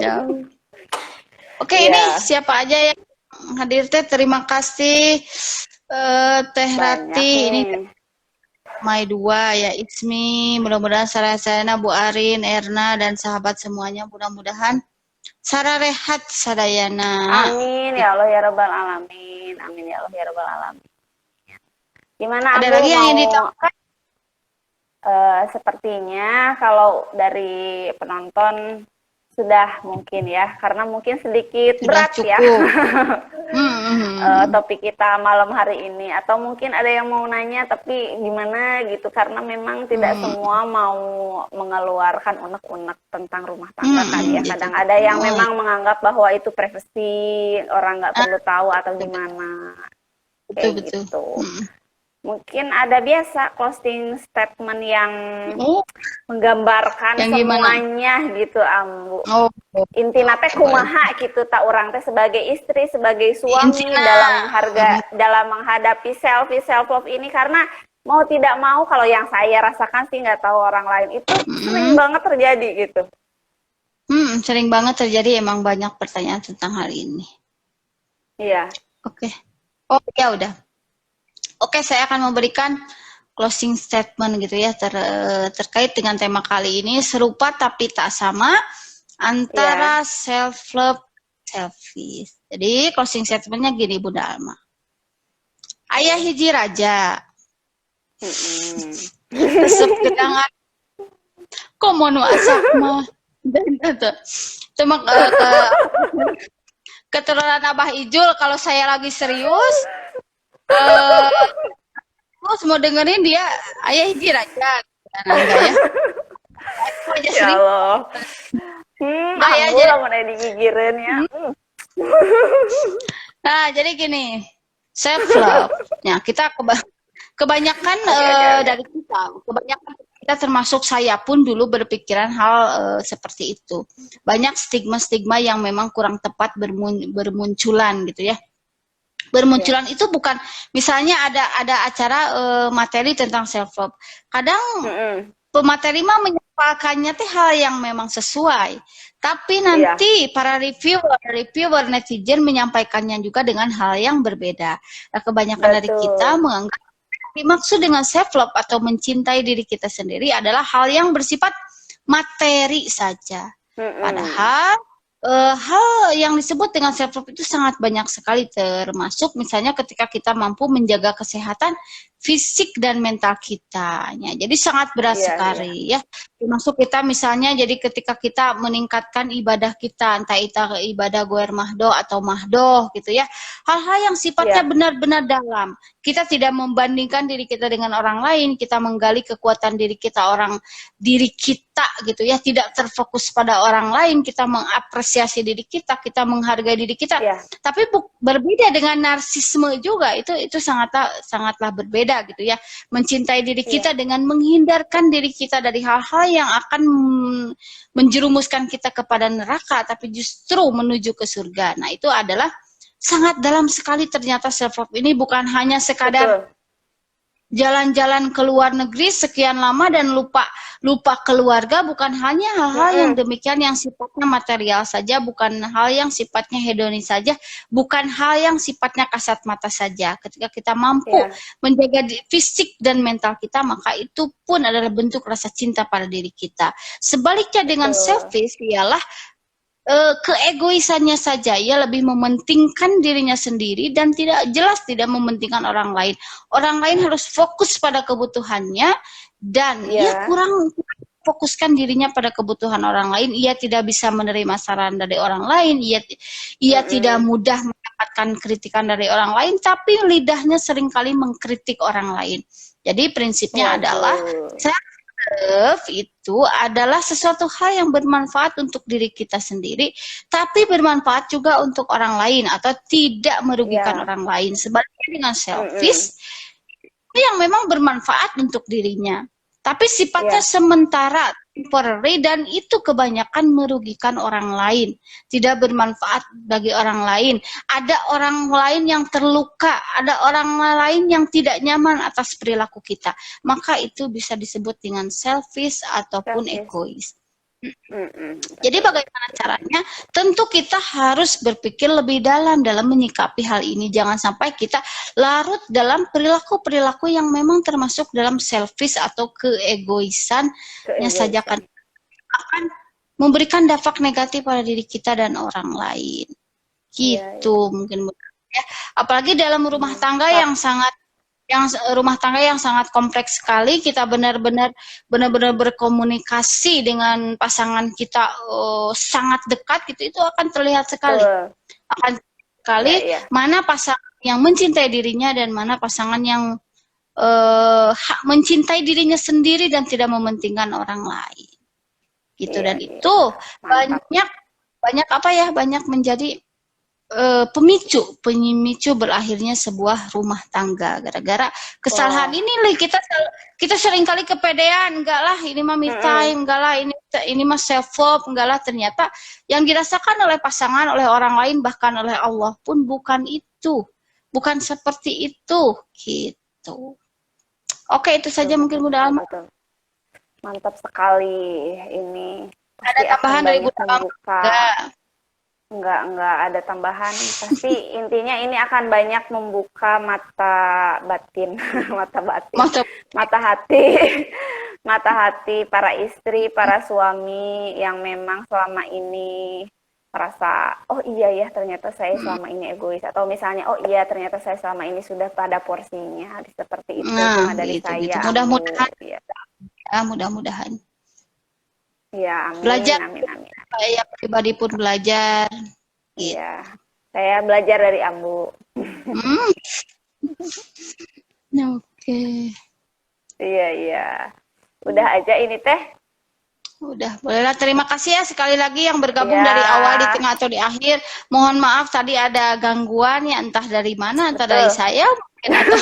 Jauh. Oke, ini Iya, siapa aja yang hadir teh? Terima kasih Teh banyak Rati. Ini nih. Mai 2 ya, Ismi. Mudah-mudahan Sarasana, Bu Arin, Erna dan sahabat semuanya mudah-mudahan Sara rehat sadayana. Amin ya Allah ya Rabbal Alamin. Amin ya Allah ya Rabbal Alamin. Gimana Ada Ambu lagi yang mau ingin ditambahkan? sepertinya kalau dari penonton sudah mungkin ya, karena mungkin sedikit Sudah berat ya cukup. Hmm. topik kita malam hari ini. Atau mungkin ada yang mau nanya tapi gimana gitu, karena memang tidak semua mau mengeluarkan unek-unek tentang rumah tangga kan ya. Gitu. Kadang ada yang Oh, memang menganggap bahwa itu privasi, orang nggak perlu tahu atau betul, gimana. betul, Kayak betul. gitu. Mungkin ada biasa closing statement yang Oh, menggambarkan yang gimana? semuanya gitu Ambu. Oh, Intina teh boleh. kumaha gitu tak orang teh sebagai istri, sebagai suami Intina. dalam menghadapi self love ini, karena mau tidak mau kalau yang saya rasakan sih, nggak tahu orang lain, itu sering banget terjadi gitu. Sering banget terjadi, emang banyak pertanyaan tentang hal ini. Iya. Oke. Oh, ya udah. Oke, saya akan memberikan closing statement gitu ya terkait dengan tema kali ini, serupa tapi tak sama antara self love, selfish. Jadi closing statementnya gini Bunda Alma. Ayah hiji raja. Resep gedangan. Komo nu asak mah. Cuma keturunan Abah Ijul, kalau saya lagi serius terus mau dengerin dia ayah hiji raja. Nah, enggak ya. Aku aja Ya sering. Allah. Ayah Ambu jadi lah mau digigirin ya. Nah, jadi gini, self love. Ya, kita kebanyakan dari kebanyakan kita termasuk saya pun dulu berpikiran hal seperti itu. Banyak stigma-stigma yang memang kurang tepat bermunculan gitu ya. Bermunculan itu bukan misalnya ada acara materi tentang self love. Kadang pemateri mah menyampaikannya teh hal yang memang sesuai, tapi nanti para reviewer netizen menyampaikannya juga dengan hal yang berbeda. Nah, kebanyakan dari kita menganggap dimaksud dengan self love atau mencintai diri kita sendiri adalah hal yang bersifat materi saja. Padahal hal yang disebut dengan self love itu sangat banyak sekali, termasuk misalnya ketika kita mampu menjaga kesehatan fisik dan mental kita. Jadi sangat berat sekali ya. Termasuk kita misalnya, jadi ketika kita meningkatkan ibadah kita, entah itu ibadah goer mahdoh atau mahdoh gitu ya, hal-hal yang sifatnya benar-benar dalam. Kita tidak membandingkan diri kita dengan orang lain, kita menggali kekuatan diri kita gitu ya, tidak terfokus pada orang lain, kita mengapresiasi diri kita menghargai diri kita. Tapi berbeda dengan narsisme juga, itu sangatlah berbeda gitu ya. Mencintai diri kita dengan menghindarkan diri kita dari hal-hal yang akan menjerumuskan kita kepada neraka, tapi justru menuju ke surga. Nah, itu adalah sangat dalam sekali ternyata self love ini bukan hanya sekadar Betul. jalan-jalan ke luar negeri sekian lama dan lupa keluarga, bukan hanya hal-hal yang Mm-mm. demikian yang sifatnya material saja, bukan hal yang sifatnya hedonis saja, bukan hal yang sifatnya kasat mata saja. Ketika kita mampu Iya, menjaga fisik dan mental kita, maka itu pun adalah bentuk rasa cinta pada diri kita. Sebaliknya dengan betul. selfish ialah keegoisannya saja, ia lebih mementingkan dirinya sendiri dan tidak mementingkan orang lain. Orang lain harus fokus pada kebutuhannya dan ia Iya, kurang fokuskan dirinya pada kebutuhan orang lain. Ia tidak bisa menerima saran dari orang lain, ia tidak mm-mm. mudah mendapatkan kritikan dari orang lain, tapi lidahnya seringkali mengkritik orang lain. Jadi prinsipnya adalah Waduh, love itu adalah sesuatu hal yang bermanfaat untuk diri kita sendiri, tapi bermanfaat juga untuk orang lain atau tidak merugikan ya, orang lain. Sebaliknya dengan mm-mm. selfish, itu yang memang bermanfaat untuk dirinya, tapi sifatnya Ya, sementara, temporary, dan itu kebanyakan merugikan orang lain, tidak bermanfaat bagi orang lain. Ada orang lain yang terluka, ada orang lain yang tidak nyaman atas perilaku kita, maka itu bisa disebut dengan selfish ataupun selfish. egois. Mm-mm. Jadi Betul, bagaimana betul. caranya? Tentu kita harus berpikir lebih dalam menyikapi hal ini. Jangan sampai kita larut dalam perilaku-perilaku yang memang termasuk dalam selfish atau keegoisannya saja, kan Keegoisan. akan memberikan dampak negatif pada diri kita dan orang lain. Iya, Gitu iya. mungkin, ya. Apalagi dalam rumah tangga Mantap. rumah tangga yang sangat kompleks sekali, kita benar-benar berkomunikasi dengan pasangan kita sangat dekat gitu, itu akan terlihat sekali, Betul. akan Iya, sekali iya. mana pasangan yang mencintai dirinya dan mana pasangan yang mencintai dirinya sendiri dan tidak mementingkan orang lain gitu. Iya, Dan iya. itu Mantap. banyak banyak apa ya, banyak menjadi pemicu berakhirnya sebuah rumah tangga gara-gara kesalahan Wah. ini. Kita sering kali kepedean, enggak lah ini mah me Mm-mm. time, enggak lah ini mah self love, enggak lah, ternyata yang dirasakan oleh pasangan, oleh orang lain, bahkan oleh Allah pun bukan itu, bukan seperti itu gitu. Oke, itu Betul, saja betul, mungkin betul, Bunda Alma. betul. Mantap sekali ini. Ada Pasti akan tambahan dari banyak Bunda Alma membuka. enggak? Enggak ada tambahan. Pasti intinya ini akan banyak membuka mata batin, mata batin, Masa mata hati, mata hati para istri, para suami yang memang selama ini merasa, oh iya ya ternyata saya selama ini egois, atau misalnya oh iya ternyata saya selama ini sudah pada porsinya, seperti itu nah cuma dari gitu saya, Ambu. mudah-mudahan, Ya, ya mudah-mudahan ya, amin, belajar, amin, amin. saya pribadi pun belajar gitu. Iya, saya belajar dari Ambu. Hmm, oke. Iya, iya. Udah aja ini teh. Udah, bolehlah. Terima kasih ya sekali lagi yang bergabung Iya, dari awal, di tengah, atau di akhir. Mohon maaf tadi ada gangguan ya, entah dari mana, entah dari betul. saya mungkin atau